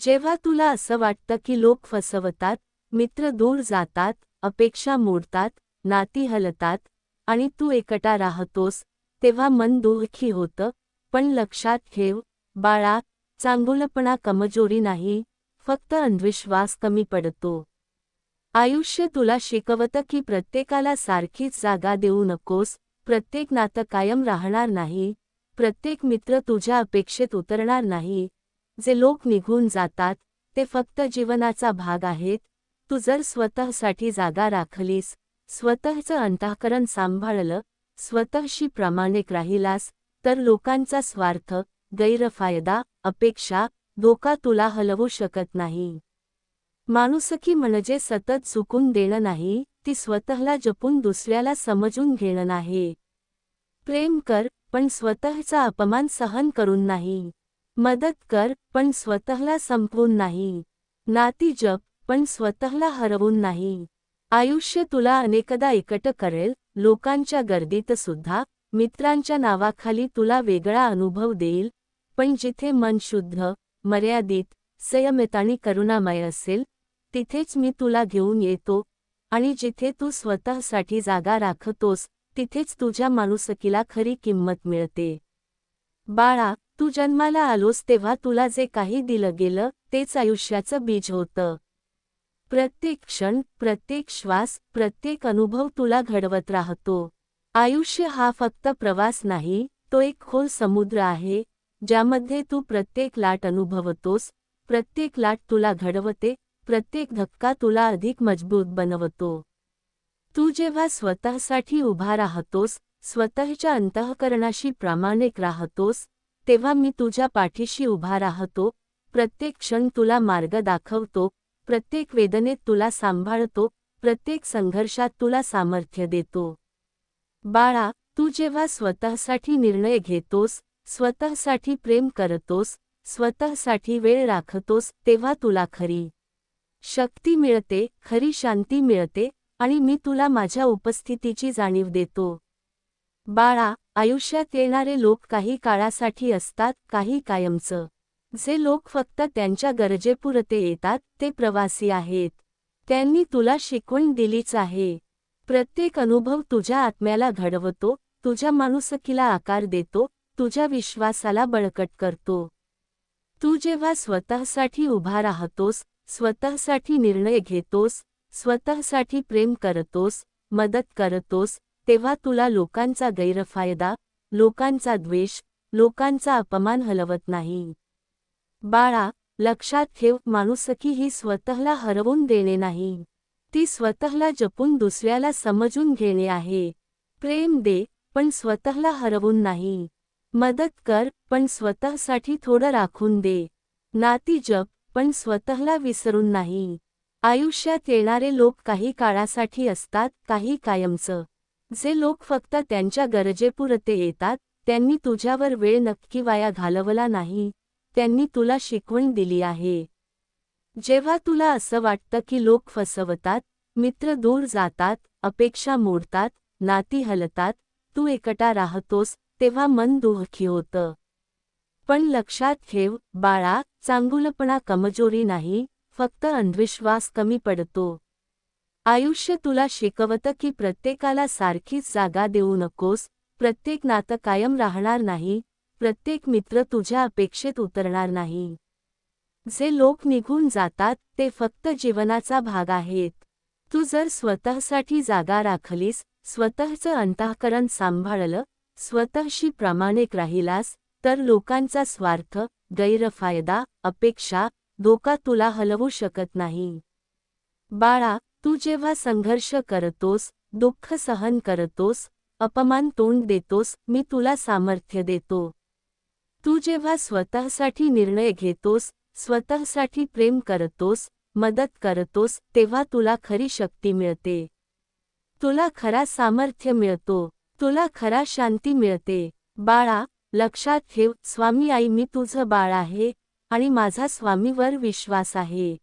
जेव्हा तुला असं वाटतं की लोक फसवतात, मित्र दूर जातात, अपेक्षा मोडतात, नाती हलतात आणि तू एकटा राहतोस, तेव्हा मन दुःखी होतं. पण लक्षात ठेव, बाळा, चांगुलपणा कमजोरी नाही, फक्त अंधविश्वास कमी पडतो. आयुष्य तुला शिकवतं की प्रत्येकाला सारखीच जागा देऊ नकोस, प्रत्येक नातं कायम राहणार नाही, प्रत्येक मित्र तुझ्या अपेक्षेत उतरणार नाही. जे लोक निघून जातात, ते फक्त जीवनाचा भाग आहेत. तू जर स्वतःसाठी जागा राखलीस, स्वतःचं अंतःकरण सांभाळलं, स्वतःशी प्रामाणिक राहिलास, तर लोकांचा स्वार्थ, गैरफायदा, अपेक्षा, धोका तुला हलवू शकत नाही. माणुसकी म्हणजे सतत चुकून देणं नाही, ती स्वतःला जपून दुसऱ्याला समजून घेणं नाही. प्रेम कर, पण स्वतःचा अपमान सहन करून नाही. मदत कर, पण स्वतःला संपवून नाही. नाती जप, पण स्वतःला हरवून नाही. आयुष्य तुला अनेकदा एकटं करेल, लोकांच्या गर्दीत सुद्धा, मित्रांच्या नावाखाली तुला वेगळा अनुभव देईल, पण जिथे मन शुद्ध, मर्यादित, संयमित आणि करुणामय असेल, तिथेच मी तुला घेऊन येतो. आणि जिथे तू स्वतःसाठी जागा राखतोस, तिथेच तुझ्या माणुसकीला खरी किंमत मिळते. बाळा, तू जन्माला आलोस तेव्हा तुला जे काही दिलं गेलं, तेच आयुष्याचं बीज होतं. प्रत्येक क्षण, प्रत्येक श्वास, प्रत्येक अनुभव तुला घडवत राहतो. आयुष्य हा फक्त प्रवास नाही, तो एक खोल समुद्र आहे, ज्यामध्ये तू प्रत्येक लाट अनुभवतोस, प्रत्येक लाट तुला घडवते, प्रत्येक धक्का तुला अधिक मजबूत बनवतो. तू जेव्हा स्वतःसाठी उभा राहतोस, स्वतःच्या अंतःकरणाशी प्रामाणिक राहतोस, तेव्हा मी तुझ्या पाठीशी उभा राहतो, प्रत्येक क्षण तुला मार्ग दाखवतो, प्रत्येक वेदनेत तुला सांभाळतो, प्रत्येक संघर्षात तुला सामर्थ्य देतो. बाळा, तू जेव्हा स्वतःसाठी निर्णय घेतोस, स्वतःसाठी प्रेम करतोस, स्वतःसाठी वेळ राखतोस, तेव्हा तुला खरी शक्ती मिळते, खरी शांती मिळते आणि मी तुला माझ्या उपस्थितीची जाणीव देतो. बाळा, आयुष्यात येणारे लोक काही काळासाठी असतात, काही कायमचं. जे लोक फक्त त्यांच्या गरजेपुरते येतात, ते प्रवासी आहेत. त्यांनी तुला शिकवण दिलीच आहे. प्रत्येक अनुभव तुझ्या आत्म्याला घडवतो, तुझ्या माणुसकीला आकार देतो, तुझ्या विश्वासाला बळकट करतो. तू जेव्हा स्वतःसाठी उभा राहतोस, स्वतःसाठी निर्णय घेतोस, स्वतःसाठी प्रेम करतोस, मदत करतोस, तेव्हा तुला लोकांचा गैरफायदा, लोकांचा द्वेष, लोकांचा अपमान हलवत नाही. बाळा, लक्षात ठेव, माणुसकी ही स्वतःला हरवून देणे नाही. ती स्वतःला जपून दुसऱ्याला समजून घेणे आहे. प्रेम दे, पण स्वतःला हरवून नाही. मदत कर, पण स्वतःसाठी थोडं राखून दे. नाती जप, पण स्वतःला विसरून नाही. आयुष्यात येणारे लोक काही काळासाठी असतात, काही कायमचं. जे लोक फक्त त्यांच्या गरजेपुरते येतात, त्यांनी तुझ्यावर वेळ नक्की वाया घालवला नाही, त्यांनी तुला शिकवण दिली आहे. जेव्हा तुला असं वाटतं की लोक फसवतात, मित्र दूर जातात, अपेक्षा मोडतात, नाती हलतात, तू एकटा राहतोस, तेव्हा मन दुःखी होतं. पण लक्षात ठेव, बाळा, चांगुलपणा कमजोरी नाही, फक्त अंधविश्वास कमी पडतो. आयुष्य तुला शिकवतं की प्रत्येकाला सारखीच जागा देऊ नकोस, प्रत्येक नातं कायम राहणार नाही, प्रत्येक मित्र तुझ्या अपेक्षेत उतरणार नाही. जे लोक निघून जातात ते फक्त जीवनाचा भाग आहेत. तू जर स्वतःसाठी जागा राखलीस, स्वतःचं अंतःकरण सांभाळलं, स्वतःशी प्रामाणिक राहिलास, तर लोकांचा स्वार्थ, गैरफायदा, अपेक्षा, धोका तुला हलवू शकत नाही. बाळा, तू जेव्हा संघर्ष करतोस, दुःख सहन करतोस, अपमान तोंड देतोस, मी तुला सामर्थ्य देतो. तू जेव्हा स्वतःसाठी निर्णय घेतोस, स्वतःसाठी प्रेम करतोस, मदत करतोस, तेव्हा तुला खरी शक्ती मिळते. तुला खरा सामर्थ्य मिळतो. तुला खरा शांती मिळते. बाळा, लक्षात ठेव, स्वामी आई, मी तुझं बाळ आहे आणि माझा स्वामीवर विश्वास आहे.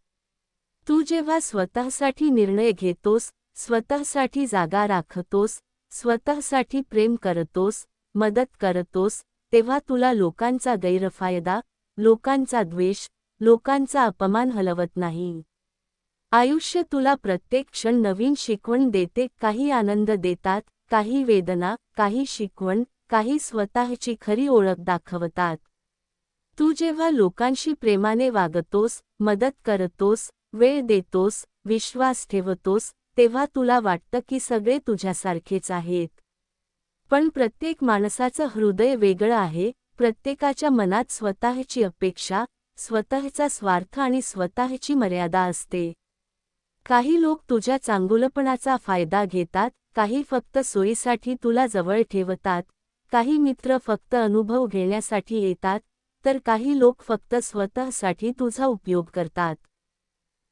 तू जेव्हा स्वतःसाठी निर्णय घेतोस, स्वतःसाठी जागा राखतोस, स्वतःसाठी प्रेम करतोस, मदत करतोस, तेव्हा तुला लोकांचा गैरफायदा, लोकांचा द्वेष, लोकांचा अपमान हलवत नाही. आयुष्य तुला प्रत्येक क्षण नवीन शिकवण देते. काही आनंद देतात, काही वेदना, काही शिकवण, काही स्वतःची खरी ओळख दाखवतात. तू जेव्हा लोकांशी प्रेमाने वागतोस, मदत करतोस, वेळ देतोस, विश्वास ठेवतोस, तेव्हा तुला वाटतं की सगळे तुझ्यासारखेच आहेत. पण प्रत्येक माणसाचं हृदय वेगळं आहे. प्रत्येकाच्या मनात स्वतःची अपेक्षा, स्वतःचा स्वार्थ आणि स्वतःची मर्यादा असते. काही लोक तुझ्या चांगुलपणाचा फायदा घेतात, काही फक्त सोयीसाठी तुला जवळ ठेवतात, काही मित्र फक्त अनुभव घेण्यासाठी येतात, तर काही लोक फक्त स्वतःसाठी तुझा उपयोग करतात.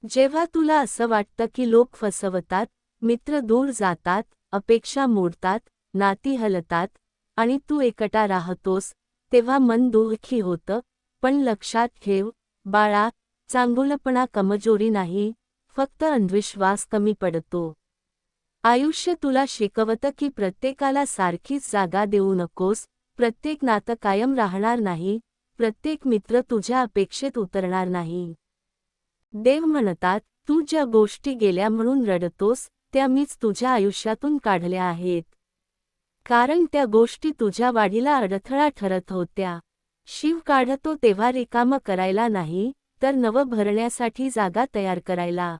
जेव्हा तुला असं वाटतं की लोक फसवतात, मित्र दूर जातात, अपेक्षा मोडतात, नाती हलतात आणि तू एकटा राहतोस, तेव्हा मन दुःखी होतं. पण लक्षात ठेव, बाळा, चांगुलपणा कमजोरी नाही, फक्त अंधविश्वास कमी पडतो. आयुष्य तुला शिकवतं की प्रत्येकाला सारखीच जागा देऊ नकोस, प्रत्येक नातं कायम राहणार नाही, प्रत्येक मित्र तुझ्या अपेक्षेत उतरणार नाही. देव म्हणतात, तू ज्या गोष्टी गेल्या म्हणून रडतोस, त्या मीच तुझ्या आयुष्यातून काढल्या आहेत. कारण त्या गोष्टी तुझ्या वाढीला अडथळा ठरत होत्या. शिव काढतो तेव्हा रिकामं करायला नाही, तर नवं भरण्यासाठी जागा तयार करायला.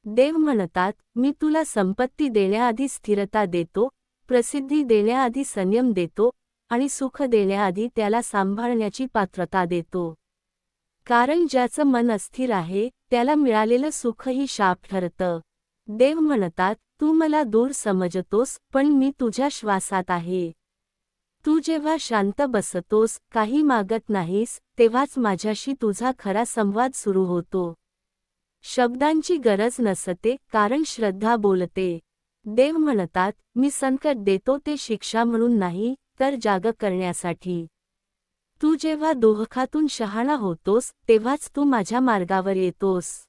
देव म्हणतात, मी तुला संपत्ती देण्याआधी स्थिरता देतो, प्रसिद्धी देण्याआधी संयम देतो आणि सुख देण्याआधी त्याला सांभाळण्याची पात्रता देतो. कारण ज्याचं मन अस्थिर आहे, त्याला मिळालेलं सुखही शाप ठरतं. देव म्हणतात, तू मला दूर समजतोस, पण मी तुझ्या श्वासात आहे. तू जेव्हा शांत बसतोस, काही मागत नाहीस, तेव्हाच माझ्याशी तुझा खरा संवाद सुरू होतो. शब्दांची गरज नसते, कारण श्रद्धा बोलते. देव म्हणतात, मी संकट देतो ते शिक्षा म्हणून नाही, तर जाग करण्यासाठी. तू जेव्हा दुःखातून शहाणा होतोस, तेव्हाच तू माझ्या मार्गावर येतोस.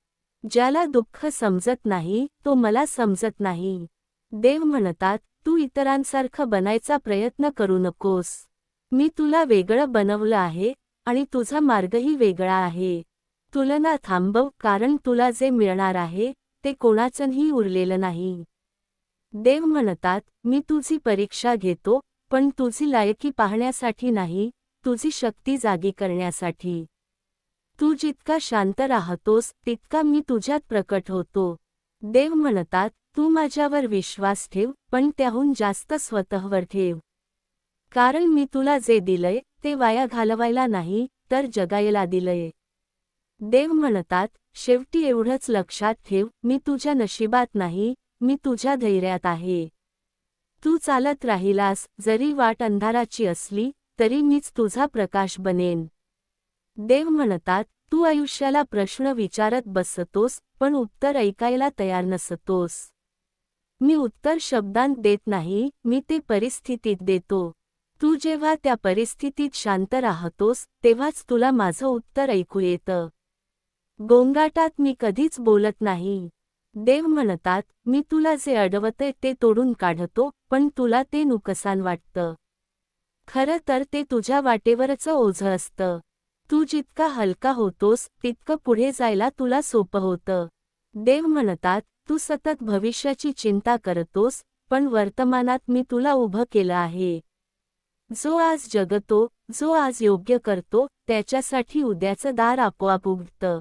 ज्याला दुःख समजत नाही, तो मला समजत नाही. देव म्हणतात, तू इतरांसारखं बनायचा प्रयत्न करू नकोस. मी तुला वेगळं बनवलं आहे आणि तुझा मार्गही वेगळा आहे. तुलना थांबव, कारण तुला जे मिळणार आहे, ते कोणाचंही उरलेलं नाही. देव म्हणतात, मी तुझी परीक्षा घेतो, पण तुझी लायकी पाहण्यासाठी नाही, तुझी शक्ती जागी करण्यासाठी. तू जितका शांत राहतोस, तितका मी तुझ्यात प्रकट होतो. देव म्हणतात, तू माझ्यावर विश्वास ठेव, पण त्याहून जास्त स्वतःवर ठेव. कारण मी तुला जे दिलंय, ते वाया घालवायला नाही, तर जगायला दिलंय. देव म्हणतात, शेवटी एवढंच लक्षात ठेव, मी तुझ्या नशिबात नाही, मी तुझ्या धैर्यात आहे. तू चालत राहिलास, जरी वाट अंधाराची असली, तरी मीच तुझा प्रकाश बनेन. देव म्हणतात, तू आयुष्याला प्रश्न विचारत बसतोस, पण उत्तर ऐकायला तयार नसतोस. मी उत्तर शब्दांत देत नाही, मी ते परिस्थितीत देतो. तू जेव्हा त्या परिस्थितीत शांत राहतोस, तेव्हाच तुला माझं उत्तर ऐकू येतं. गोंगाटात मी कधीच बोलत नाही. देव म्हणतात, मी तुला जे अडवतंय ते तोडून काढतो, पण तुला ते नुकसान वाटतं. खरं तर ते तुझ्या वाटेवरचं ओझं असतं. तू जितका हलका होतोस, तितकं पुढे जायला तुला सोपं होतं. देव म्हणतात, तू सतत भविष्याची चिंता करतोस, पण वर्तमानात मी तुला उभं केलं आहे. जो आज जगतो, जो आज योग्य करतो, त्याच्यासाठी उद्याचं दार आपोआप उघडतं.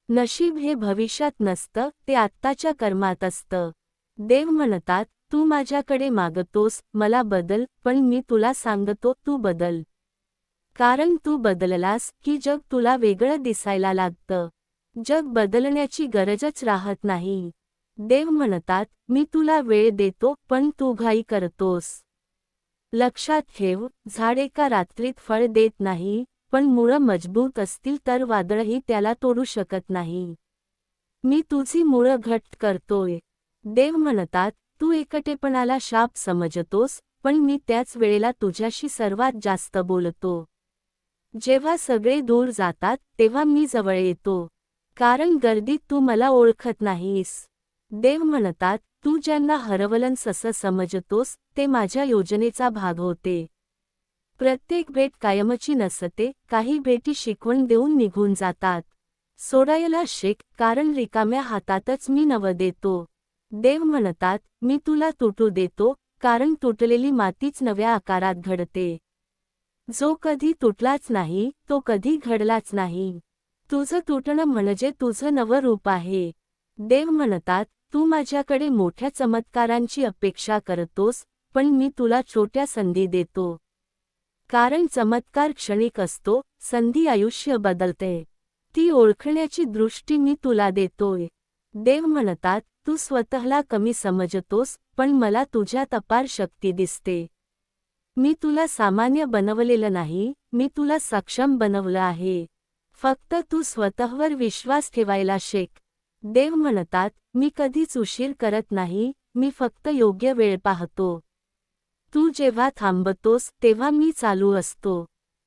नशीब हे भविष्यात नसतं, ते आत्ताच्या कर्मात असतं. देव म्हणतात, तू माझ्याकडे मागतोस, मला बदल, पण मी तुला सांगतो, तू बदल. कारण तू बदललास की जग तुला वेगळं दिसायला लागतं. जग बदलण्याची गरजच राहत नाही. देव म्हणतात, मी तुला वेळ देतो, पण तू घाई करतोस. लक्षात ठेव, झाड एका रात्रीत फळ देत नाही, पण मुळं मजबूत असतील तर वादळही त्याला तोडू शकत नाही. मी तुझी मुळं घट्ट करतोय. देव म्हणतात, तू एकटेपणाला शाप समजतोस, पण मी त्याच वेळेला तुझ्याशी सर्वात जास्त बोलतो. जेव्हा सगळे दूर जातात, तेव्हा मी जवळ येतो. कारण गर्दीत तू मला ओळखत नाहीस. देव म्हणतात, तू ज्यांना हरवलंस असं समजतोस, ते माझ्या योजनेचा भाग होते. प्रत्येक भेट कायमची नसते, काही भेटी शिकवण देऊन निघून जातात. सोडायला शिक, कारण रिकाम्या हातातच मी नवं देतो. देव म्हणतात, मी तुला तुटू देतो, कारण तुटलेली मातीच नव्या आकारात घडते. जो कधी तुटलाच नाही, तो कधी घडलाच नाही. तुझं तुटणं म्हणजे तुझं नवं रूप आहे. देव म्हणतात, तू माझ्याकडे मोठ्या चमत्कारांची अपेक्षा करतोस, पण मी तुला छोट्या संधी देतो. कारण चमत्कार क्षणिक असतो, संधी आयुष्य बदलते. ती ओळखण्याची दृष्टी मी तुला देतोय. देव म्हणतात, तू स्वतःला कमी समजतोस, पण मला तुझ्यात अपार शक्ती दिसते. मी तुला सामान्य बनवलेलं नाही, मी तुला सक्षम बनवलं आहे. फक्त तू स्वतःवर विश्वास ठेवायला शिक. देव म्हणतात, मी कधीच उशीर करत नाही, मी फक्त योग्य वेळ पाहतो. तू जेव्हा थांबतोस, तेव्हा मी चालू असतो.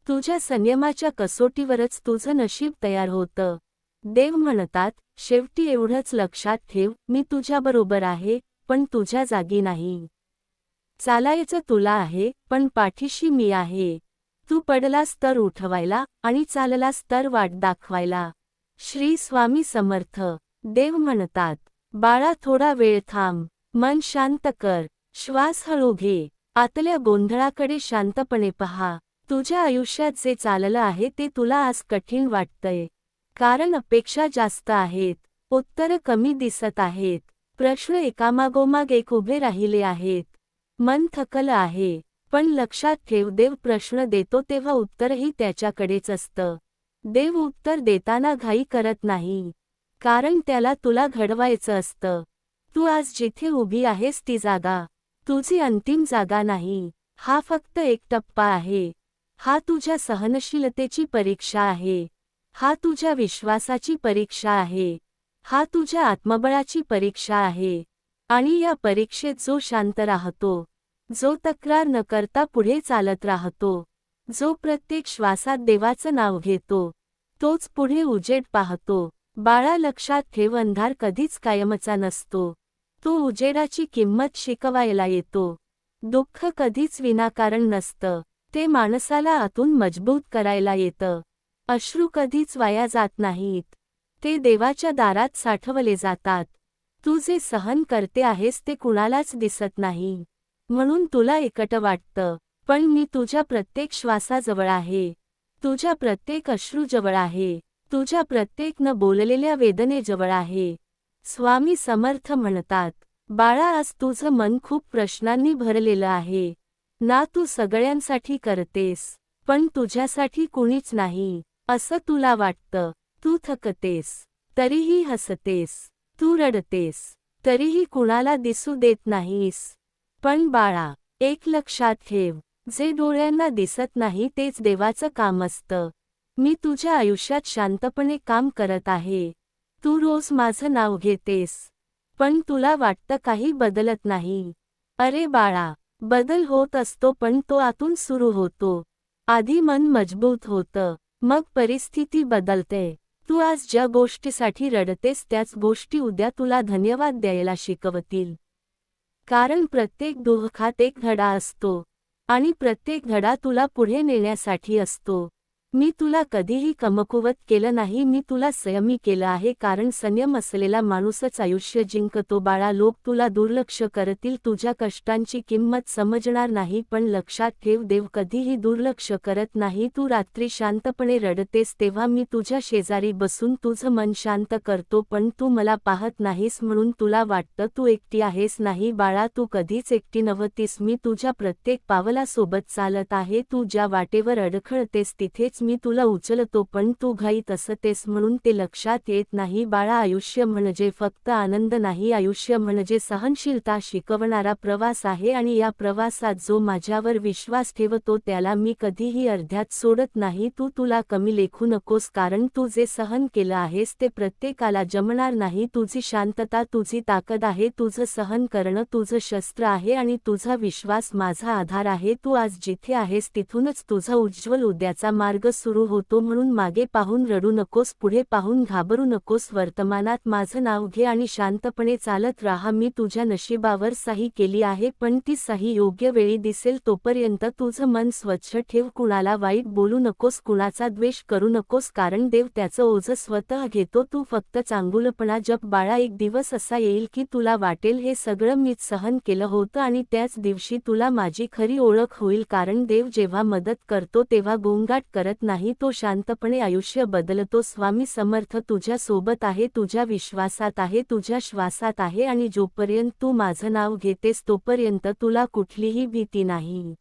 तुझ्या संयमाच्या कसोटीवरच तुझं नशीब तयार होतं. देव म्हणतात, शेवटी एवढंच लक्षात ठेव, मी तुझ्याबरोबर आहे, पण तुझ्या जागी नाही. चालायचं तुला आहे, पण पाठीशी मी आहे. तू पडलास तर उठवायला, आणि चाललास तर वाट दाखवायला. श्री स्वामी समर्थ. देव म्हणतात, बाळा थोडा वेळ थांब, मन शांत कर, श्वास हळू घे, आतल्या गोंधळाकडे शांतपणे पहा. तुझ्या आयुष्यात जे चाललं आहे ते तुला आज कठीण वाटतंय. कारण अपेक्षा जास्त आहेत, उत्तरं कमी दिसत आहेत, प्रश्न एकामागोमाग एक उभे राहिले आहेत. मन थकलं आहे, पण लक्षात ठेव, देव प्रश्न देतो तेव्हा उत्तरही त्याच्याकडेच असतं. देव उत्तर देताना घाई करत नाही, कारण त्याला तुला घडवायचं असतं. तू आज जिथे उभी आहेस ती जागा तुझी अंतिम जागा नाही. हा फक्त एक टप्पा आहे. हा तुझ्या सहनशीलतेची परीक्षा आहे. हा तुझ्या विश्वासाची परीक्षा आहे. हा तुझ्या आत्मबळाची परीक्षा आहे. आणि या परीक्षेत जो शांत राहतो, जो तक्रार न करता पुढे चालत राहतो, जो प्रत्येक श्वासात देवाचं नाव घेतो, तोच पुढे उजेड पाहतो. बाळा लक्षात ठेव, अंधार कधीच कायमचा नसतो. तो उजेडाची किंमत शिकवायला येतो. दुःख कधीच विनाकारण नसतं, ते माणसाला आतून मजबूत करायला येतं. अश्रू कधीच वाया जात नाहीत, ते देवाच्या दारात साठवले जातात. तू जे सहन करते आहेस ते कुणालाच दिसत नाही, म्हणून तुला एकटं वाटतं. पण मी तुझ्या प्रत्येक श्वासाजवळ आहे, तुझ्या प्रत्येक अश्रूजवळ आहे, तुझ्या प्रत्येक न बोललेल्या वेदनेजवळ आहे. स्वामी समर्थ म्हणतात, बाळा आज तुझं मन खूप प्रश्नांनी भरलेलं आहे. ना तू सगळ्यांसाठी करतेस, पण तुझ्यासाठी कुणीच नाही असं तुला वाटतं. तू थकतेस, तरीही हसतेस. तू रडतेस, तरीही कुणाला दिसू देत नाहीस. पण बाळा, एक लक्षात ठेव, जे डोळ्यांना दिसत नाही तेच देवाचं काम असतं. मी तुझ्या आयुष्यात शांतपणे काम करत आहे. तू रोज माझं नाव घेतेस, पण तुला वाटतं काही बदलत नाही. अरे बाळा, बदल होत असतो पण तो आतून सुरू होतो. आधी मन मजबूत होतं, मग परिस्थिती बदलते. तू आज ज्या गोष्टीसाठी रडतेस त्याच गोष्टी उद्या तुला धन्यवाद द्यायला शिकवतील. कारण प्रत्येक दुःखात एक धडा असतो आणि प्रत्येक धडा तुला पुढे नेण्यासाठी असतो. मी तुला कधीही कमकुवत केलं नाही, मी तुला संयमी केलं आहे, कारण संयम असलेला माणूसच आयुष्य जिंकतो. बाळा, लोक तुला दुर्लक्ष करतील, तुझ्या कष्टांची किंमत समजणार नाही, पण लक्षात ठेव, देव कधीही दुर्लक्ष करत नाही. तू रात्री शांतपणे रडतेस तेव्हा मी तुझ्या शेजारी बसून तुझं मन शांत करतो, पण तू मला पाहत नाहीस म्हणून तुला वाटतं तू एकटी आहेस. नाही बाळा, तू कधीच एकटी नव्हतीस. मी तुझ्या प्रत्येक पावलासोबत चालत आहे. तू ज्या वाटेवर अडखळतेस तिथेच मी तुला उचलतो, पण तू घाईत असतेस म्हणून ते लक्षात येत नाही. बाळा, आयुष्य म्हणजे फक्त आनंद नाही, आयुष्य म्हणजे सहनशीलता शिकवणारा प्रवास आहे आणि या प्रवासात जो माझ्यावर विश्वास ठेवतो त्याला मी कधीही अर्ध्यात सोडत नाही. तू तुला कमी लेखू नकोस, कारण तू जे सहन केलं आहेस ते प्रत्येकाला जमणार नाही. तुझी शांतता तुझी ताकद आहे, तुझं सहन करणं तुझं शस्त्र आहे आणि तुझा विश्वास माझा आधार आहे. तू आज जिथे आहेस तिथूनच तुझा उज्ज्वल उद्याचा मार्ग सुरू होतो. म्हणून मागे पाहून रडू नकोस, पुढे पाहून घाबरू नकोस. वर्तमानात माझं नाव घे आणि शांतपणे चालत राहा. मी तुझ्या नशिबावर सही केली आहे, पण ती सही योग्य वेळी दिसेल. तोपर्यंत तुझं मन स्वच्छ ठेव. कुणाला वाईट बोलू नकोस, कुणाचा द्वेष करू नकोस, कारण देव त्याचं ओझं स्वतः घेतो. तू फक्त चांगुलपणा जप. बाळा, एक दिवस असा येईल की तुला वाटेल हे सगळं मीच सहन केलं होतं आणि त्याच दिवशी तुला माझी खरी ओळख होईल. कारण देव जेव्हा मदत करतो तेव्हा गोंगाट करत नाही, तो शांतपणे आयुष्य बदलतो. स्वामी समर्थ तुझ्या सोबत आहे, तुझ्या विश्वासात आहे, तुझ्या श्वासात आहे आणि जोपर्यंत तू माझं नाव घेतेस तोपर्यंत तुला कुठलीही भीती नाही.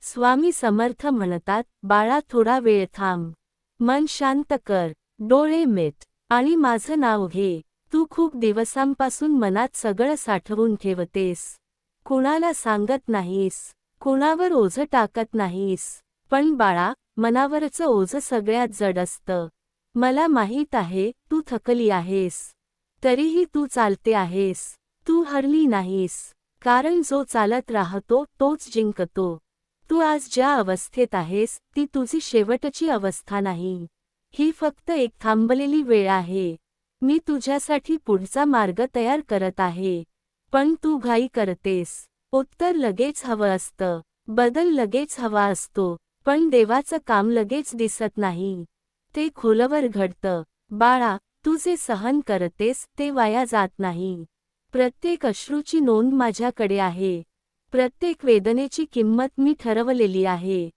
स्वामी समर्थ म्हणतात, बाळा, थोडा वेळ थांब, मन शांत कर, डोळे मिट आणि माझं नाव घे. तू खूप दिवसांपासून मनात सगळं साठवून ठेवतेस, कुणाला सांगत नाहीस, कुणावर ओझं टाकत नाहीस. पण बाळा, मनावरचं ओझं सगळ्यात जड असतं. मला माहीत आहे, तू थकली आहेस, तरीही तू चालते आहेस. तू हरली नाहीस, कारण जो चालत राहतो तोच जिंकतो. तू आज ज्या अवस्थेत आहेस ती तुझी शेवटची अवस्था नाही. ही फक्त एक थांबलेली वेळ आहे. मी तुझ्यासाठी पुढचा मार्ग तयार करत आहे, पण तू घाई करतेस. उत्तर लगेच हवं असतं, बदल लगेच हवा असतो, पण देवाचं काम लगेच दिसत नाही. ते खोलवर घडतं. बाळा, तू जे सहन करतेस ते वाया जात नाही. प्रत्येक अश्रूची नोंद माझ्याकडे आहे, प्रत्येक वेदनेची किंमत मी ठरवलेली आहे.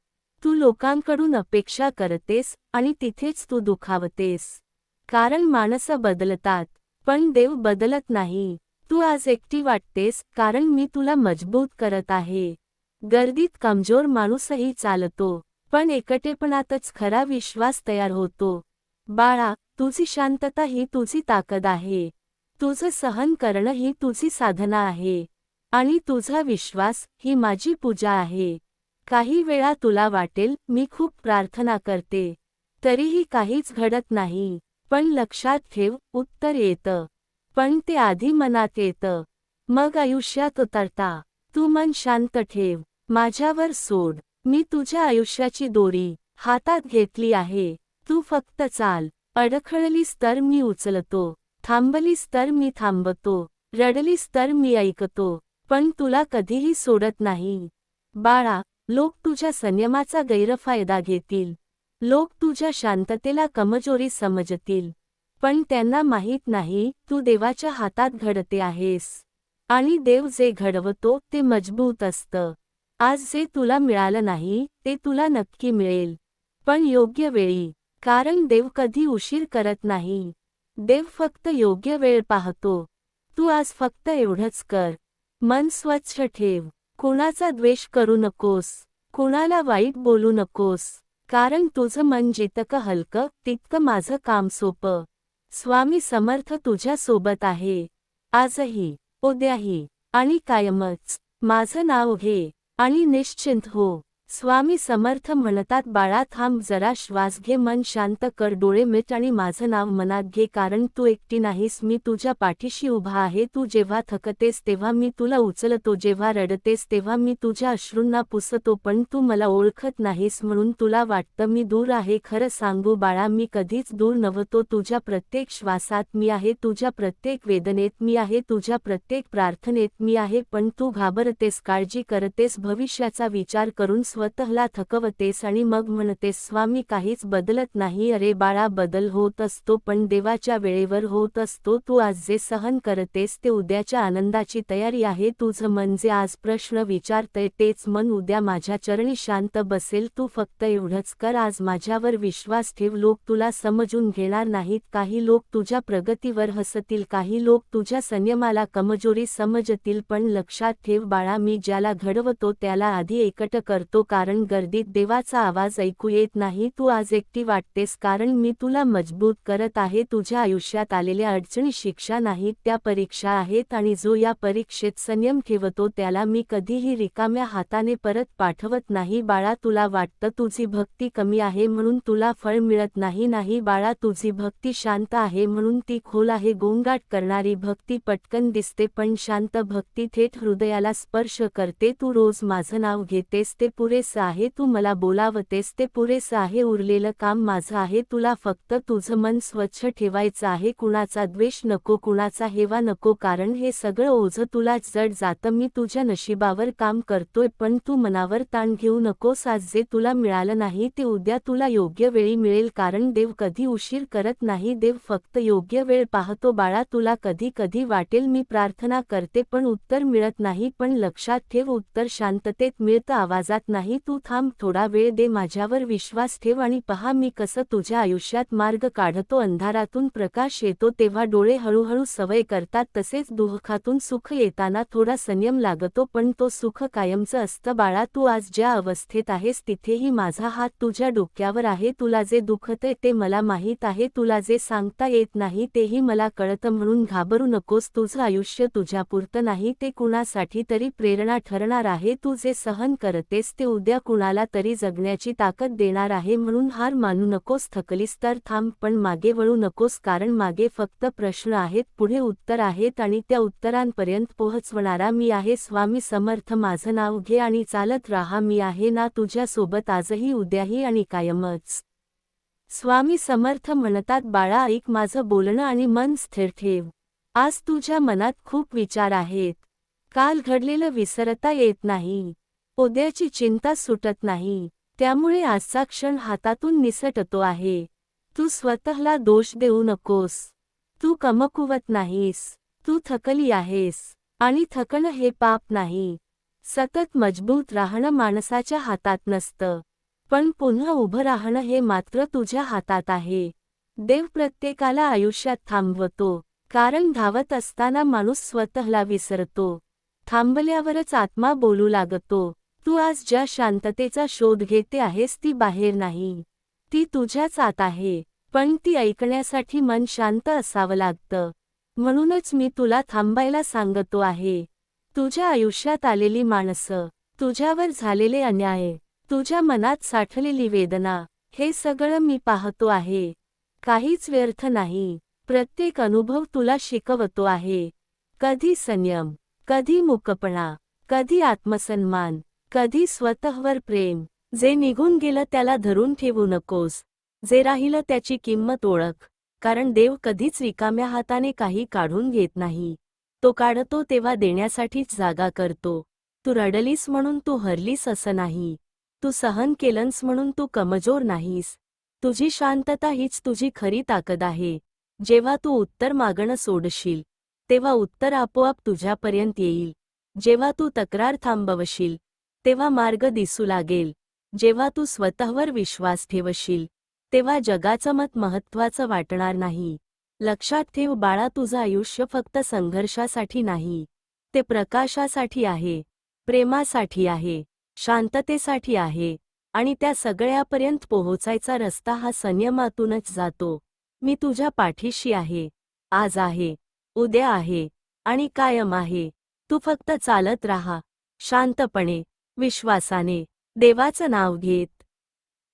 तू लोकांकडून अपेक्षा करतेस आणि तिथेच तू दुखावतेस. कारण माणसं बदलतात, पण देव बदलत नाही. तू आज एकटी वाटतेस, कारण मी तुला मजबूत करत आहे. गर्दीत कमजोर माणूसही चालतो, पण एकटेपणातच खरा विश्वास तयार होतो. बाळा, तुझी शांतता ही तुझी ताकद आहे, तुझं सहन करणं ही तुझी साधना आहे आणि तुझा विश्वास ही माझी पूजा आहे. काही वेळा तुला वाटेल मी खूप प्रार्थना करते, तरीही काहीच घडत नाही. पण लक्षात ठेव, उत्तर येतं, पण ते आधी मनात येतं, मग आयुष्यात उतरता. तू मन शांत ठेव, माझ्यावर सोड. मी तुझ्या आयुष्याची दोरी हातात घेतली आहे. तू फक्त चाल. अडखळलीस तर मी उचलतो, थांबलीस तर मी थांबतो, रडलीस तर मी ऐकतो, पण तुला कधीही सोडत नाही. बाळा, लोक तुझ्या संयमाचा गैरफायदा घेतील, लोक तुझ्या शांततेला कमजोरी समजतील, पण त्यांना माहीत नाही तू देवाच्या हातात घडते आहेस आणि देव जे घडवतो ते मजबूत असतं. आज जे तुला मिळालं नाही ते तुला नक्की मिळेल, पण योग्य वेळी. कारण देव कधी उशीर करत नाही, देव फक्त योग्य वेळ पाहतो. तू आज फक्त एवढंच कर, मन स्वच्छ ठेव, कुणाचा द्वेष करू नकोस, कुणाला वाईट बोलू नकोस, कारण तुझं मन जितकं हलकं तितकं माझं काम सोपं. स्वामी समर्थ तुझ्या सोबत आहे, आजही, उद्याही आणि कायमच. माझं नाव घे आणि निश्चिंत हो. स्वामी समर्थ म्हणतात, बाळा थांब जरा, श्वास घे, मन शांत कर, डोळे मिट आणि माझं नाव मनात घे, कारण तू एकटी नाहीस, मी तुझ्या पाठीशी उभा आहे. तू जेव्हा थकतेस तेव्हा मी तुला उचलतो, जेव्हा रडतेस तेव्हा मी तुझ्या अश्रूंना पुसतो, पण तू मला ओळखत नाहीस म्हणून तुला वाटतं मी दूर आहे. खरं सांगू बाळा, मी कधीच दूर नव्हतो. तुझ्या प्रत्येक श्वासात मी आहे, तुझ्या प्रत्येक वेदनेत मी आहे, तुझ्या प्रत्येक प्रार्थनेत मी आहे. पण तू घाबरतेस, काळजी करतेस, भविष्याचा विचार करून स्वतःला थकवतेस आणि मग म्हणतेस स्वामी काहीच बदलत नाही. अरे बाळा, बदल होत असतो पण देवाच्या वेळेवर होत असतो. तू आज जे सहन करतेस ते उद्याच्या आनंदाची तयारी आहे. तुझं मन जे आज प्रश्न विचारतंय तेच मन उद्या माझ्या चरणी शांत बसेल. तू फक्त एवढंच कर, आज माझ्यावर विश्वास ठेव. लोक तुला समजून घेणार नाहीत, काही लोक तुझ्या प्रगतीवर हसतील, काही लोक तुझ्या संयमाला कमजोरी समजतील, पण लक्षात ठेव बाळा, मी ज्याला घडवतो त्याला आधी एकट करतो, कारण गर्दीत देवाचा आवाज ऐकू येत नाही. तू आज एकटी वाटतेस कारण मी तुला मजबूत करत आहे. तुझ्या आयुष्यात आलेल्या अडचणी शिक्षा नाहीत, त्या परीक्षा आहेत, आणि जो या परीक्षेत संयम ठेवतो त्याला मी कधीही रिकाम्या हाताने परत पाठवत नाही. बाळा, तुला वाटतं तुझी भक्ती कमी आहे म्हणून तुला फळ मिळत नाही. नाही बाळा, तुझी भक्ती शांत आहे म्हणून ती खोल आहे. गोंगाट करणारी भक्ती पटकन दिसते पण शांत भक्ती थेट हृदयाला स्पर्श करते. तू रोज माझं नाव घेतेस ते पुरेसं आहे, तू मला बोलावतेस ते पुरेसं आहे, उरलेलं काम माझं आहे. तुला फक्त तुझं मन स्वच्छ ठेवायचं आहे. कुणाचा द्वेष नको, कुणाचा हेवा नको, कारण हे सगळं ओझं तुला जड जातं. मी तुझ्या नशिबावर काम करतोय पण तू मनावर ताण घेऊ नकोस. आज जे तुला मिळालं नाही ते उद्या तुला योग्य वेळी मिळेल, कारण देव कधी उशीर करत नाही, देव फक्त योग्य वेळ पाहतो. बाळा, तुला कधी कधी वाटेल मी प्रार्थना करते पण उत्तर मिळत नाही, पण लक्षात ठेव, उत्तर शांततेत मिळतं, आवाजात नाही. तू थांब, थोडा वेळ दे, माझ्यावर विश्वास ठेव आणि पहा मी कसं तुझ्या आयुष्यात मार्ग काढतो. अंधारातून प्रकाश येतो तेव्हा डोळे हळूहळू सवय करतात, तसेच दुःखातून सुख येताना थोडा संयम लागतो, पण तो सुख कायमचं असतं. बाळा, तू आज ज्या अवस्थेत आहेस तिथेही माझा हात तुझ्या डोक्यावर आहे. तुला जे दुखतंय ते मला माहीत आहे, तुला जे सांगता येत नाही तेही मला कळतं, म्हणून घाबरू नकोस. तुझं आयुष्य तुझ्यापुरतं नाही, ते कुणासाठी तरी प्रेरणा ठरणार आहे. तू जे सहन करतेस ते उद्या कुणाला तरी जगण्याची ताकद देणार आहे, म्हणून हार मानू नकोस. थकलीस तर थांब पण मागे वळू नकोस, कारण मागे फक्त प्रश्न आहेत, पुढे उत्तर आहेत आणि त्या उत्तरांपर्यंत पोहोचवणारा मी आहे. स्वामी समर्थ माझं नाव घे आणि चालत राहा, मी आहे ना तुझ्या सोबत, आजही, उद्याही आणि कायमच. स्वामी समर्थ म्हणतात, बाळा ऐक माझं बोलणं आणि मन स्थिर ठेव. आज तुझ्या मनात खूप विचार आहेत, काल घडलेलं विसरता येत नाही, उद्याची चिंता सुटत नाही, त्यामुळे आजचा क्षण हातातून निसटतो आहे. तू स्वतःला दोष देऊ नकोस, तू कमकुवत नाहीस, तू थकली आहेस आणि थकणं हे पाप नाही. सतत मजबूत राहणं माणसाच्या हातात नसतं, पण पुन्हा उभं राहणं हे मात्र तुझ्या हातात आहे. देव प्रत्येकाला आयुष्यात थांबवतो, कारण धावत असताना माणूस स्वतःला विसरतो, थांबल्यावरच आत्मा बोलू लागतो. तू आज ज्या शांततेचा शोध घेते आहेस ती बाहेर नाही, ती तुझ्याच आत आहे, पण ती ऐकण्यासाठी मन शांत असावं लागतं. म्हणूनच मी तुला थांबायला सांगतो आहे. तुझ्या आयुष्यात आलेली माणसं, तुझ्यावर झालेले अन्याय, तुझ्या मनात साठलेली वेदना, हे सगळं मी पाहतो आहे. काहीच व्यर्थ नाही, प्रत्येक अनुभव तुला शिकवतो आहे. कधी संयम, कधी मूकपणा, कधी आत्मसन्मान, कधी स्वतःवर प्रेम. जे निघून गेलं त्याला धरून ठेवू नकोस, जे राहिलं त्याची किंमत ओळख, कारण देव कधीच रिकाम्या हाताने काही काढून घेत नाही. तो काढतो तेव्हा देण्यासाठीच जागा करतो. तू रडलीस म्हणून तू हरलीस असं नाही, तू सहन केलंस म्हणून तू कमजोर नाहीस. तुझी शांतता हीच तुझी खरी ताकद आहे. जेव्हा तू उत्तर मागणं सोडशील तेव्हा उत्तर आपोआप तुझ्यापर्यंत येईल. जेव्हा तू तक्रार थांबवशील तेव्हा मार्ग दिसू लागेल. जेव्हा तू स्वतःवर विश्वास ठेवशील तेव्हा जगाचं मत महत्त्वाचं वाटणार नाही. लक्षात ठेव बाळा, तुझं आयुष्य फक्त संघर्षासाठी नाही, ते प्रकाशासाठी आहे, प्रेमासाठी आहे, शांततेसाठी आहे, आणि त्या सगळ्यापर्यंत पोहोचायचा रस्ता हा संयमातूनच जातो. मी तुझ्या पाठीशी आहे, आज आहे, उद्या आहे आणि कायम आहे. तू फक्त चालत राहा, शांतपणे, विश्वासाने. देवाचं नाव घेत